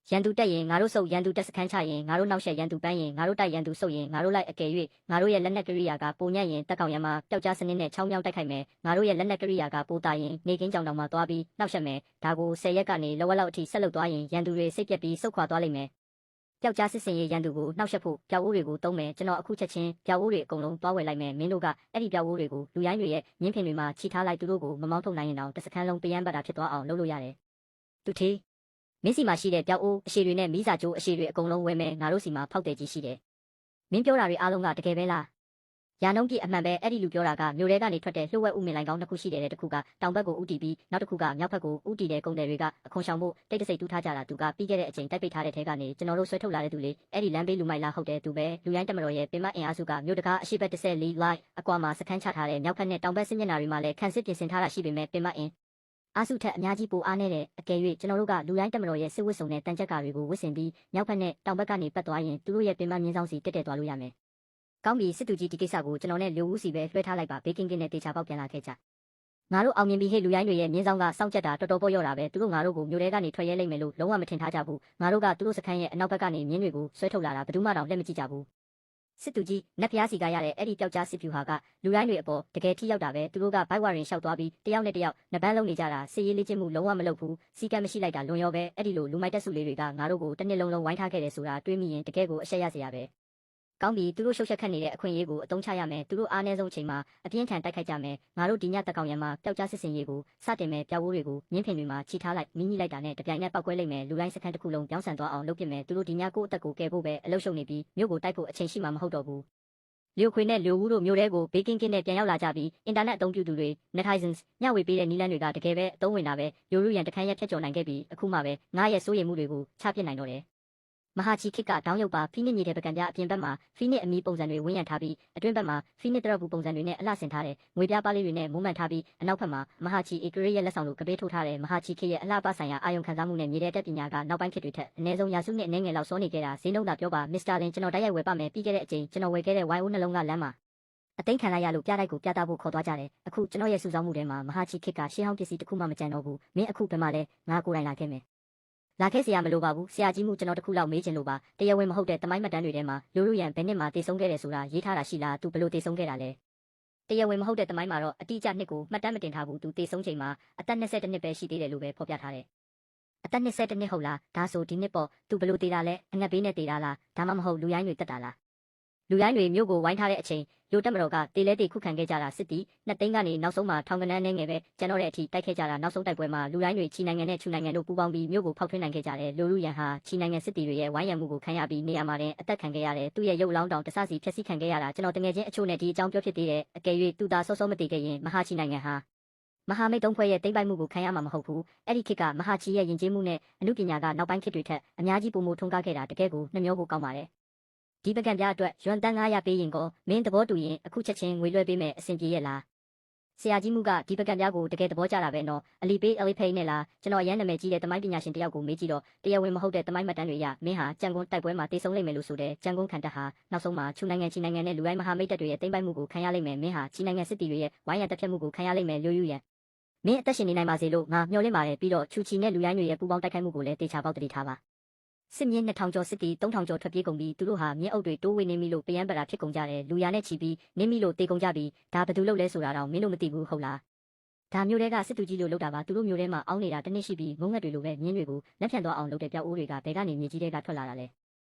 ယ်ရန်သူတက်ရင်ငါတို့စုပ်ရန်သူတက်စခန်းချရင်ငါတို့နောက်ဆက်ရန်သူပန်းရင်ငါတို့တိုက်ရန်သူစုပ်ရင်ငါတို့လိုက်အကယ်၍ငါတို့ရဲ့လက်နက်ကရိယာကပုံညံ့ရင်တက်ကောင်ရံမှာပျောက်ကြားစနစ်နဲ့ချောင်းမြောင်းတိုက်ခိုက်မယ်ငါတို့ရဲ့လက်နက်ကရိယာကပိုတာရင်နေကင်းကြောင်တောင်မှာသွားပြီးနောက်ဆက်မယ်ဒါကို10ရက်ကနေလောဝက်လောက်အထိဆက်လုပ်သွားရင်ရန်သူတွေစိတ်ပြက်ပြီးစုပ်ခွာသွားလိမ့်မယ်ပျောက်ကြားစစ်စင်ရေးရန်သူကိုနှောက်ယှက်ဖို့ပျောက်အိုးတွေကိုတုံးမယ်ကျွန်တော်အခုချက်ချင်းပျောက်အိုးတွေအကုန်လုံးသွားဝယ်လိုက်မယ်မင်းတို့ကအဲ့ဒီပျောက်အိုးတွေကိုလူရိုင်းတွေရဲ့မြင်းဖင်တွေမှာချီထားလိုက်သူတို့ကိုမမောင်းထုတ်နိုင်ရင်တော့တစ်စခန်းလုံးပယံပတ်တာဖြစ်သွားအောင်လုပ်လို့ရတယ်သူထေးမင်းစီမှာရှိတဲ့ပျောက်အိုးအရှိတွေနဲ့မီးစာကြိုးအရှိတွေအကုန်လုံးဝယ်မယ်ငါတို့စီမှာဖောက်တယ်ကြီးရှိတယ်မင်းပြောတာတွေအားလုံးကတကယ်ပဲလားရာနှုန်းပြည့်အမှန်ပဲအဲ့ဒီလူပြောတာကမြို့ထဲကနေထွက်တဲ့လှုပ်ဝက်ဥမင်လိုင်ကောင်းတစ်ခုရှိတယ်တဲ့တစ်ခုကတောင်ဘက်ကိုဥတီပြီးနောက်တစ်ခုကမြောက်ဘက်ကိုဥတီတဲ့ကုန်တယ်တွေကအခွန်ဆောင်ဖို့တိတ်တဆိတ်တူးထားကြတာသူကပြီးခဲ့တဲ့အချိန်တိုက်ပိတ်ထားတဲ့ထဲကနေကျွန်တော်တို့ဆွဲထုတ်လာတဲ့သူလေးအဲ့ဒီလမ်းဘေးလူမိုက်လာဟုတ်တယ်သူပဲလူရိုင်းတမတော်ရဲ့ပင်မအင်အားစုကမြို့တကားအရှိဘက်14လိုက်အကွာမှာစခန်းချထားတဲ့မြောက်ဘက်နဲ့တောင်ဘက်စစ်မျက်နှာတွေမှာလည်းခန့်စစ်ပြင်ဆင်ထားတာရှိပေမဲ့ပင်မအင်အားစုထက်အများကြီးပိုအားနေတဲ့အကယ်၍ကျွန်တော်တို့ကလူရိုင်းတမတော်ရဲ့စစ်ဝတ်စုံနဲ့တန်ချက်ကာတွေကိုဝတ်ဆင်ပြီးမြောက်ဘက်နဲ့တောင်ဘက်ကနေပတ်သွားရင်သူတို့ရဲ့ပင်မမြင်းဆောင်စီတက်တက်သွားလို့ရမယ်ကောင်းပြီစစ်သူကြီးဒီကိစ္စကိုကျွန်တော်နဲ့လူဦးစီပဲလွှဲထားလိုက်ပါဘေးကင်းကင်းနဲ့တေချာပေါက်ပြန်လာခဲ့ကြငါတို့အောင်မြင်ပြီးဟေ့လူရိုင်းတွေရဲ့မြင်းဆောင်ကစောင့်ကြက်တာတော်တော်ပေါ့ရော့တာပဲသူတို့ငါတို့ကိုမြို့ထဲကနေထွက်ရဲလိမ့်မယ်လို့လုံးဝမထင်ထားကြဘူးငါတို့ကသူတို့စခန်းရဲ့အနောက်ဘက်ကနေမြင်းတွေကိုဆွဲထုတ်လာတာဘယ်သူမှတော့လက်မကြည့်ကြဘူးစစ်သူကြီးနတ်ဖျားစီကရတဲ့အဲ့ဒီပျောက်ကြားစစ်ဖြူဟာကလူရိုင်းတွေအပေါ်တကယ်ထိရောက်တာပဲသူတို့ကဘိုက်ဝါရင်ရှောက်သွားပြီးတယောက်နဲ့တယောက်နှစ်ပန်းလုံးနေကြတာစစ်ရေးလေ့ကျင့်မှုလုံးဝမလုပ်ဘူးစီကံမရှိလိုက်တာလွန်ရောပဲအဲ့ဒီလိုလူမိုက်တက်စုလေးတွေကငါတို့ကိုတစ်နှစ်လုံးလုံးဝိုင်းထားခဲ့တယ်ဆိုတာတွေးမိရင်တကယ်ကိုအရှက်ရစရာပဲကောင်းပြီသူတို့ရှုပ်ချက်ခတ်နေတဲ့အခွင့်အရေးကိုအသုံးချရမယ်သူတို့အားနည်းဆုံးအချိန်မှာအပြင်းထန်တိုက်ခိုက်ကြမယ်ငါတို့ဒီညတက်ကောင်ရံမှာပျောက်ကြားစစ်စင်ရေးကိုစတင်မယ်ပျောက်ဝိုးတွေကိုမြင်းဖင်တွေမှာချီထားလိုက်မိညိလိုက်တာနဲ့တပြိုင်နက်ပောက်ကွဲလိုက်မယ်လူတိုင်းစခန်းတစ်ခုလုံးပြောင်းဆန်သွားအောင်လုပ်ပြမယ်သူတို့ဒီညကိုအသက်ကိုကယ်ဖို့ပဲအလုပ်ရှုပ်နေပြီးမြို့ကိုတိုက်ဖို့အချိန်ရှိမှာမဟုတ်တော့ဘူးလျိုခွေနဲ့လျိုဦးတို့မျိုးတဲကိုဘေးကင်းကင်းနဲ့ပြန်ရောက်လာကြပြီးအင်တာနက်အသုံးပြုသူတွေ netizens ညဝေပေးတဲ့နီလန်းတွေကတကယ်ပဲအသုံးဝင်တာပဲရိုးရိုးရန်တခန်းရက်ဖြတ်ကျော်နိုင်ခဲ့ပြီးအခုမှပဲငါရဲ့စိုးရိမ်မှုတွေကိုချပြစ်နိုင်တော့တယ်မဟာချီခစ်ကတောင်းရုပ်ပါဖိနစ်ညီတဲ့ပကံပြအပြင်ဘက်မှာဖိနစ်အမီပုံစံတွေဝန်းရံထားပြီးအတွင်းဘက်မှာဖိနစ်တရဘူးပုံစံတွေနဲ့အလှဆင်ထားတယ်ငွေပြားပါလေးတွေနဲ့မုံမှန်ထားပြီးအနောက်ဘက်မှာမဟာချီဧကရရဲ့လက်ဆောင်လိုကပေးထုတ်ထားတယ်မဟာချီခစ်ရဲ့အလှပဆိုင်ရာအာယုံခံစားမှုနဲ့မြေတဲ့တက်ပညာကနောက်ပိုင်းခေတ်တွေထက်အနည်းဆုံးရာစုနှစ်အနည်းငယ်လောက်စောနေခဲ့တာဈေးနှုန်းသာပြောပါမစ္စတာလင်ကျွန်တော်တိုက်ရိုက်ဝယ်ပါမယ်ပြီးခဲ့တဲ့အချိန်ကျွန်တော်ဝယ်ခဲ့တဲ့ YO နှလုံးကလမ်းမှာအသိခံလိုက်ရလို့ပြတိုက်ကိုပြသဖို့ခေါ်သွားကြတယ်အခုကျွန်တော်ရဲ့စုဆောင်းမှုထဲမှာမဟာချီခစ်ကရှင်းဟောင်းပစ္စည်းတစ်ခုမှမကျန်တော့ဘူးမင်းအခုဘယ်မှာလဲငါကိုယ်တိုင်လာခဲ့မယ်လာခဲ့စရာမလိုပါဘူးဆရာကြီးမှုကျွန်တော်တခုလောက်မေးချင်လို့ပါတရားဝင်မဟုတ်တဲ့တမိုင်းမှတ်တမ်းတွေထဲမှာလူလူရန်ဘယ်နှစ်မှာတည်ဆုံးခဲ့တယ်ဆိုတာရေးထားတာရှိလားသူဘယ်လိုတည်ဆုံးခဲ့တာလဲတရားဝင်မဟုတ်တဲ့တမိုင်းမှာတော့အတိအကျနှစ်ကိုမှတ်တမ်းမတင်ထားဘူးသူတည်ဆုံးချိန်မှာအသက်22နှစ်ပဲရှိသေးတယ်လို့ပဲဖော်ပြထားတယ်အသက်22နှစ်ဟုတ်လားဒါဆိုဒီနှစ်ပေါ့သူဘယ်လိုတည်တာလဲအငတ်ဘေးနဲ့တည်တာလားဒါမှမဟုတ်လူရိုင်းတွေတက်တာလားလူရိုင်းတွေမြို့ကိုဝိုင်းထားတဲ့အချိန်လူတက်မတော်ကတေလဲတေခုခံခဲ့ကြတာစစ်တီနှစ်သိန်းကနေနောက်ဆုံးမှာထောင်ကနန်းနဲ့ငယ်ပဲကျွန်တော်တဲ့အထိတိုက်ခဲ့ကြတာနောက်ဆုံးတိုက်ပွဲမှာလူရိုင်းတွေချီနိုင်ငံနဲ့ချူနိုင်ငံတို့ပူးပေါင်းပြီးမြို့ကိုဖောက်ထွင်းနိုင်ခဲ့ကြတယ်လူလူရန်ဟာချီနိုင်ငံစစ်တီတွေရဲ့ဝိုင်းရံမှုကိုခံရပြီးနေရာမှာအသက်ခံခဲ့ရတယ်သူ့ရဲ့ရုပ်လောင်းတောင်တဆစီဖျက်ဆီးခံခဲ့ရတာကျွန်တော်တငယ်ချင်းအချို့နဲ့ဒီအကြောင်းပြောဖြစ်သေးတယ်အကယ်၍သူသာစောစောမတည်ခဲ့ရင်မဟာချီနိုင်ငံဟာမဟာမိတ်သုံးဖွဲ့ရဲ့တိမ့်ပိုက်မှုကိုခံရမှာမဟုတ်ဘူးအဲ့ဒီခေတ်ကမဟာချီရဲ့ယဉ်ကျေးမှုနဲ့အမှုပညာကနောက်ပိုင်းခေတ်တွေထက်အများကြီးပိုမိုထွန်းကားခဲ့တာတကယ်ကိုနှမျောဖို့ကောင်းပါတယ်ဒီပကံပြအတွက်ရွမ်တန်း900ပေးရင်ကောမင်းသဘောတူရင်အခုချက်ချင်းငွေလွှဲပေးမယ်အဆင်ပြေရဲ့လား ဆရာကြီးမှုကဒီပကံပြားကိုတကယ်သဘောကျတာပဲနော်အလီပေးအလီဖိနဲ့လားကျွန်တော်အရန်နာမည်ကြီးတဲ့တမိုင်းပညာရှင်တယောက်ကိုမေးကြည့်တော့တရားဝင်မဟုတ်တဲ့တမိုင်းမှတ်တမ်းတွေအရမင်းဟာကြံကွန်းတိုက်ပွဲမှာတေဆုံးလိမ့်မယ်လို့ဆိုတဲ့ကြံကွန်းခံတပ်ဟာနောက်ဆုံးမှာချူနိုင်ငံချီနိုင်ငံနဲ့လူရိုင်းမဟာမိတ်တပ်တွေရဲ့တိမ့်ပိုက်မှုကိုခံရလိမ့်မယ်မင်းဟာချီနိုင်ငံစစ်တီတွေရဲ့ဝိုင်းရံတပ်ဖြတ်မှုကိုခံရလိမ့်မယ်လို့ယူရန်မင်းအသက်ရှင်နေနိုင်ပါစေလို့ငါမျှော်လင့်ပါတယ်ပြီးတော့ချူချီနဲ့လူရိုင်းတွေရဲ့ပူးပေါင်းတိုက်ခိုက်မှုကိုလည်းတေချာပေါက်တတိထားပါစစ်မြင်း2000ကျော်စစ်တီ3000ကျော်ထွက်ပြေးကုန်ပြီးသူတို့ဟာမြင်းအုပ်တွေတိုးဝေနေမိလို့ပယံပရာဖြစ်ကုန်ကြတယ်လူရနဲ့ချီပြီးနင်းမိလို့တေကုန်ကြပြီးဒါဘယ်သူလုပ်လဲဆိုတာတော့မင်းတို့မသိဘူးဟုတ်လားဒါမျိုးတွေကစစ်သူကြီးလို့လောက်တာပါသူတို့မျိုးထဲမှာအောင်းနေတာတနည်းရှိပြီးငုံငက်တွေလိုပဲမြင်းတွေကိုလက်ဖြန့်သွားအောင်လုပ်တဲ့ပြောက်အိုးတွေကဘဲကနေမြေကြီးတွေကထွက်လာတာလေ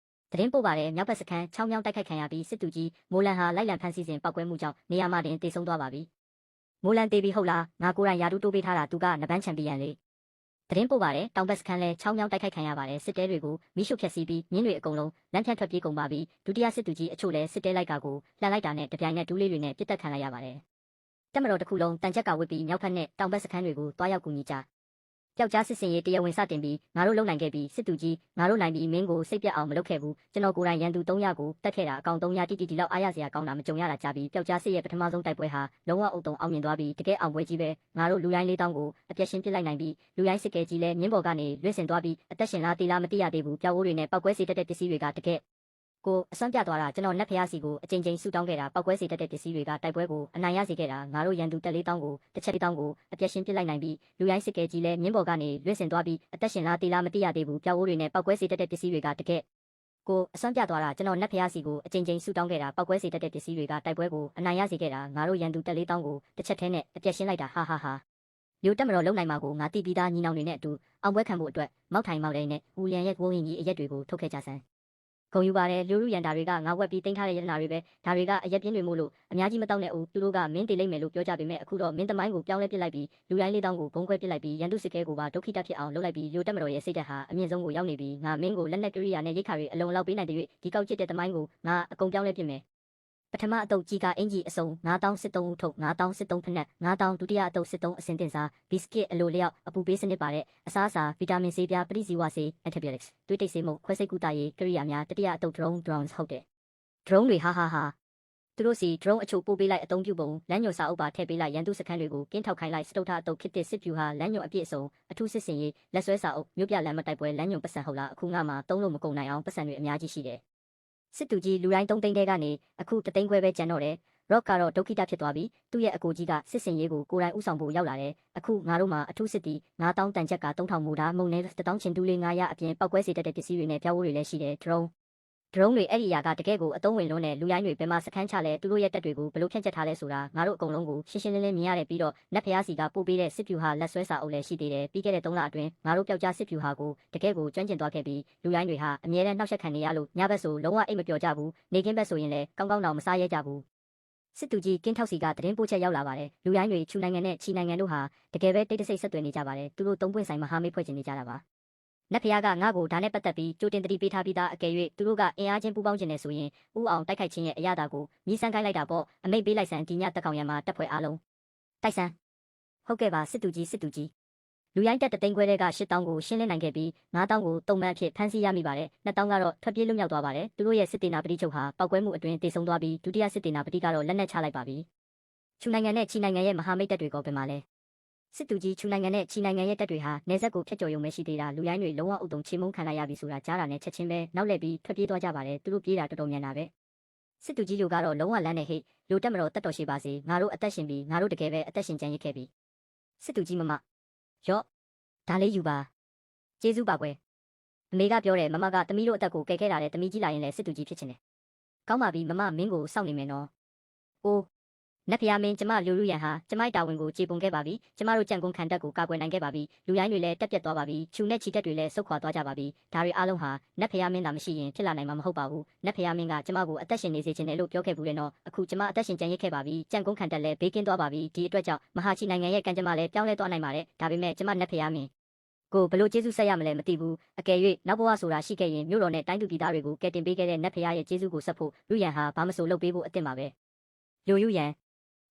သတင်းပို့ပါတယ်မြောက်ဘက်စခန်းချောင်းမြောင်းတိုက်ခိုက်ခံရပြီးစစ်သူကြီးမိုလန်ဟာလိုက်လံဖမ်းဆီးစဉ်ပောက်ကွဲမှုကြောင့်နေရာမှာတင်တေဆုံးသွားပါပြီမိုလန်တေးပြီးဟုတ်လားငါကိုယ်တိုင်ယာတူတိုးပေးထားတာသူကနဘန်းချန်ပီယံလေသတင်းပို့ပါတယ်တောင်ဘက်စခန်းလဲချောင်းမြောင်းတိုက်ခိုက်ခံရပါတယ်စစ်တဲတွေကိုမိရှုဖျက်ဆီးပြီးမြင်းတွေအကုန်လုံးလမ်းဖြန့်ထွက်ပြေးကုန်ပါပြီဒုတိယစစ်သူကြီးအချို့လဲစစ်တဲလိုက်ကကိုလှန်လိုက်တာနဲ့တပြိုင်နက်ဒူးလေးတွေနဲ့ပြစ်တက်ခံလိုက်ရပါတယ်တက်မတော်တစ်ခုလုံးတန်ချက်ကဝစ်ပြီးမြောက်ဖက်နဲ့တောင်ဘက်စခန်းတွေကိုတွားရောက်ကူညီကြပျောက်ကြားစစ်စင်ရေးတရားဝင်စတင်ပြီးငါတို့လုံနိုင်ခဲ့ပြီးစစ်သူကြီးငါတို့နိုင်ပြီးမင်းကိုစိတ်ပြတ်အောင်မလုပ်ခဲ့ဘူးကျွန်တော်ကိုယ်တိုင်ရန်သူ300ကိုတက်ခဲ့တာအကောင်300တီလောက်အားရစရာကောင်းတာမကြုံရတာကြပြီးပျောက်ကြားစစ်ရဲ့ပထမဆုံးတိုက်ပွဲဟာလုံးဝအုပ်တုံအောင်မြင်သွားပြီးတကယ်အောင်ပွဲကြီးပဲငါတို့လူရိုင်း4000ကိုအပြက်ရှင်းပစ်လိုက်နိုင်ပြီးလူရိုင်းစစ်ကဲကြီးလဲမြင်းပေါ်ကနေလွှင့်စင်သွားပြီးအသက်ရှင်လားတေးလားမသိရသေးဘူးပျောက်အိုးတွေနဲ့ပောက်ကွဲစေတတ်တဲ့ပစ္စည်းတွေကတကယ်ကိုအစွမ်းပြသွားတာကျွန်တော်နတ်ဖျားစီကိုအချိန်ချင်းဆူတောင်းခဲ့တာပောက်ကွဲစေတတ်တဲ့ပစ္စည်းတွေကတိုက်ပွဲကိုအနိုင်ရစေခဲ့တာငါတို့ရန်သူတက်4000ကိုတစ်ချက်1000ကိုအပြက်ရှင်းပစ်လိုက်နိုင်ပြီးလူရိုင်းစစ်ကဲကြီးလဲမြင်းပေါ်ကနေလွှင့်စင်သွားပြီးအသက်ရှင်လားတေးလားမသိရသေးဘူးပျောက်အိုးတွေနဲ့ပောက်ကွဲစေတတ်တဲ့ပစ္စည်းတွေကတကယ်ကိုအစွမ်းပြသွားတာကျွန်တော်နတ်ဖျားစီကိုအချိန်ချင်းဆူတောင်းခဲ့တာပောက်ကွဲစေတတ်တဲ့ပစ္စည်းတွေကတိုက်ပွဲကိုအနိုင်ရစေခဲ့တာငါတို့ရန်သူတက်4000ကိုတစ်ချက်ထဲနဲ့အပြက်ရှင်းလိုက်တာဟာဟာဟာမျိုးတက်မတော်လုံနိုင်မှာကိုငါတိပြီးသားညီနောင်တွေနဲ့အတူအောင်ပွဲခံဖို့အတွက်မောက်ထိုင်မောက်လေးနဲ့ဦးလျံရဲ့ကိုဝင်ကြီးအရက်တွေကိုထုတ်ခဲ့ကြစမ်းဂုံယူပါတယ်လူလူရန်တာတွေကငါဝက်ပြီးတင်ထားတဲ့ရတနာတွေပဲဒါတွေကအရက်ပြင်းတွေမို့လို့အများကြီးမတောက်နဲ့ဦးသူတို့ကမင်းတေလိမ့်မယ်လို့ပြောကြပေမဲ့အခုတော့မင်းသမိုင်းကိုပြောင်းလဲပစ်လိုက်ပြီးလူတိုင်း4000ကိုဘုံခွဲပစ်လိုက်ပြီးရန်သူစစ်ကဲကိုပါဒုက္ခိတဖြစ်အောင်လုပ်လိုက်ပြီးမျိုးတက်မတော်ရဲ့စိတ်ဓာတ်ဟာအမြင့်ဆုံးကိုရောက်နေပြီးငါမင်းကိုလက်နက်ကိရိယာနဲ့ရိတ်ခါတွေအလုံးလောက်ပေးနိုင်တဲ့၍ဒီကောက်ချစ်တဲ့သမိုင်းကိုငါအကုန်ပြောင်းလဲပစ်မယ်ပထမအတုပ်ကြီးကအင်ကြီးအစုံ9000စစ်သုံးဦးထုတ်9000စစ်သုံးဖက်နဲ့9000ဒုတိယအတုပ်စစ်သုံးအစင်တင်စားဘီစကစ်အလိုလျောက်အပူပေးစနစ်ပါတဲ့အစားအစာဗီတာမင်ဆေးပြားပရိဇီဝဆေး antibiotics သွေးတိတ်ဆေးမှုခွဲစိတ်ကုသရေးကိရိယာများတတိယအတုပ် drones ဟုတ်တယ် drone တွေဟာသူတို့စီ drone အချို့ပို့ပေးလိုက်အသုံးပြုပုံလမ်းညွှန်စာအုပ်ပါထည့်ပေးလိုက်ရန်သူစခန်းတွေကိုကင်းထောက်ခိုင်းလိုက်စတုထအတုပ်ခစ်တစ်စစ်ဖြူဟာလမ်းညွှန်အပြည့်အစုံအထူးစစ်စင်ရေးလက်ဆွဲစာအုပ်မြို့ပြလမ်းမတိုက်ပွဲလမ်းညွှန်ပတ်စံဟုတ်လားအခုငါမှာသုံးလို့မကုန်နိုင်အောင်ပတ်စံတွေအများကြီးရှိတယ်စစ်တူကြီးလူတိုင်း3သိန်းတဲကနေအခု3သိန်းခွဲပဲကျန်တော့တယ်ရော့ကတော့ဒုက္ခိတဖြစ်သွားပြီးသူ့ရဲ့အကိုကြီးကစစ်စင်ရေးကိုကိုယ်တိုင်ဥဆောင်ဖို့ရောက်လာတယ်အခုငါတို့မှာအထူးစစ်တီ9000တန်ချက်က3000မူတာမုံနဲ့1000ချင်းတူးလေး900အပြင်ပောက်ကွဲစေတတ်တဲ့ပစ္စည်းတွေနဲ့ပြောင်းဝိုးတွေလည်းရှိတယ် drone တွေအဲ့ဒီအရာကတကယ်ကိုအသုံးဝင်လွန်းတဲ့လူရိုင်းတွေဘယ်မှာစခန်းချလဲသူတို့ရဲ့တက်တွေကိုဘယ်လိုဖြန့်ချက်ထားလဲဆိုတာငါတို့အကုန်လုံးကိုရှင်းရှင်းလင်းလင်းမြင်ရတယ်ပြီးတော့နတ်ဖျားစီကပို့ပေးတဲ့စစ်ဖြူဟာလက်ဆွဲစာအုပ်လည်းရှိသေးတယ်ပြီးခဲ့တဲ့3လအတွင်းငါတို့ပျောက်ကြားစစ်ဖြူဟာကိုတကယ်ကိုကျွမ်းကျင်သွားခဲ့ပြီးလူရိုင်းတွေဟာအမြဲတမ်းနှောက်ယှက်ခံနေရလို့ညဘက်ဆိုလုံးဝအိတ်မပျော်ကြဘူးနေကင်းဘက်ဆိုရင်လည်းကောင်းကောင်းတော့မစားရဲကြဘူးစစ်တူကြီးကင်းထောက်စီကသတင်းပို့ချက်ရောက်လာပါတယ်လူရိုင်းတွေချူနိုင်ငံနဲ့ချီနိုင်ငံတို့ဟာတကယ်ပဲတိတ်တဆိတ်ဆက်သွယ်နေကြပါတယ်သူတို့သုံးပွင့်ဆိုင်မဟာမိတ်ဖွဲ့ကျင်နေကြတာပါနတ်ဖျားကငါ့ကိုဒါနဲ့ပတ်သက်ပြီးကြိုတင်တတိပေးထားပြီးသားအကယ်၍သူတို့ကအင်အားချင်းပူးပေါင်းခြင်းနဲ့ဆိုရင်ဥအောင်တိုက်ခိုက်ခြင်းရဲ့အရာတာကိုမြည်ဆန်းခိုင်းလိုက်တာပေါ့အမိတ်ပေးလိုက်စမ်းဒီညတက်ကောင်ရံမှာတက်ဖွဲ့အားလုံးတိုက်စမ်းဟုတ်ကဲ့ပါစစ်တူကြီးလူရိုင်းတက်သိန်းခွဲတဲ့က8000ကိုရှင်းလင်းနိုင်ခဲ့ပြီး9000ကိုတုံမှန်အဖြစ်ဖမ်းဆီးရမိပါတယ်2000ကတော့ထွက်ပြေးလွတ်မြောက်သွားပါတယ်သူတို့ရဲ့စစ်တေနာပတိချုပ်ဟာပောက်ကွဲမှုအတွင်းတေဆုံးသွားပြီးဒုတိယစစ်တေနာပတိကတော့လက်နက်ချလိုက်ပါပြီချူနိုင်ငံနဲ့ချီနိုင်ငံရဲ့မဟာမိတ်တပ်တွေကဘယ်မှာလဲစစ်တူကြီးချူနိုင်ငံနဲ့ချီနိုင်ငံရဲ့တပ်တွေဟာနေဆက်ကိုဖျက်ကျော်ရုံပဲရှိသေးတာလူရိုင်းတွေလုံးဝအုပ်တုံချေမုန်းခံလိုက်ရပြီဆိုတာကြားတာနဲ့ချက်ချင်းပဲနောက်လှည့်ပြီးထွက်ပြေးသွားကြပါတယ်သူတို့ပြေးတာတော်တော်မြန်တာပဲစစ်တူကြီးလူကတော့လုံးဝလမ်းနဲ့ဟိတ်လူတက်မတော်တက်တော်ရှိပါစေငါတို့အသက်ရှင်ပြီးငါတို့တကယ်ပဲအသက်ရှင်ကြံရစ်ခဲ့ပြီစစ်တူကြီးမမရော့ဒါလေးယူပါကျေးဇူးပါကွယ်အမေကပြောတယ်မမကသမီးတို့အသက်ကိုကယ်ခဲ့တာတဲ့သမီးကြီးလာရင်လည်းစစ်တူကြီးဖြစ်ချင်တယ်ကောင်းပါပြီမမမင်းကိုစောင့်နေမယ်နော်အိုးနတ်ဖျားမင်းကျမလူလူရန်ဟာကျမတာဝန်ကိုကျေပွန်ခဲ့ပါပြီကျမတို့ကြံကုန်းခံတက်ကိုကာကွယ်နိုင်ခဲ့ပါပြီလူရိုင်းတွေလည်းတက်ပြတ်သွားပါပြီခြူနဲ့ချီတက်တွေလည်းဆုတ်ခွာသွားကြပါပြီဒါတွေအားလုံးဟာနတ်ဖျားမင်းသာမရှိရင်ဖြစ်လာနိုင်မှာမဟုတ်ပါဘူးနတ်ဖျားမင်းကကျမကိုအသက်ရှင်နေစေချင်တယ်လို့ပြောခဲ့ဘူးလေနော်အခုကျမအသက်ရှင်ကြံရစ်ခဲ့ပါပြီကြံကုန်းခံတက်လည်းဘေးကင်းသွားပါပြီဒီအတွက်ကြောင့်မဟာချီနိုင်ငံရဲ့ကံကြမ္မာလည်းပြောင်းလဲသွားနိုင်ပါတယ်ဒါပေမဲ့ကျမနတ်ဖျားမင်းကိုဘလို့ကျေးဇူးဆက်ရမလဲမသိဘူးအကယ်၍နောက်ဘဝဆိုတာရှိခဲ့ရင်မြို့တော်နဲ့တိုင်းသူပြည်သားတွေကိုကယ်တင်ပေးခဲ့တဲ့နတ်ဖျားရဲ့ကျေးဇူးကိုဆက်ဖို့လူရန်ဟာဘာမဆိုလုပ်ပေးဖို့အသင့်ပါပဲလူယူရန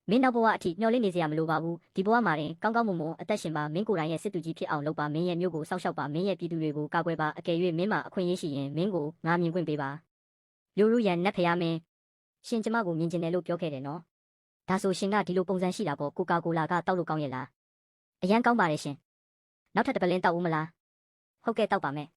်မင်းနောက်ဘဝအထိမျှော်လင့်နေစရာမလိုပါဘူးဒီဘဝမှာတင်ကောင်းကောင်းမွန်မွန်အသက်ရှင်ပါမင်းကိုယ်တိုင်ရဲ့စစ်သူကြီးဖြစ်အောင်လုပ်ပါမင်းရဲ့မြို့ကိုစောင့်ရှောက်ပါမင်းရဲ့ပြည်သူတွေကိုကာကွယ်ပါအကယ်၍မင်းမှာအခွင့်အရေးရှိရင်မင်းကိုငါမြင်ခွင့်ပေးပါလူရန်နတ်ဖျားမင်းရှင်ကျမကိုမြင်ကျင်တယ်လို့ပြောခဲ့တယ်နော် ဒါဆိုရှင်ကဒီလိုပုံစံရှိတာပေါ့ကိုကာကိုလာကတောက်လို့ကောင်းရဲ့လားအရန်ကောင်းပါတယ်ရှင်နောက်ထပ်တစ်ပလင်းတောက်ဦးမလားဟုတ်ကဲ့တောက်ပါမယ်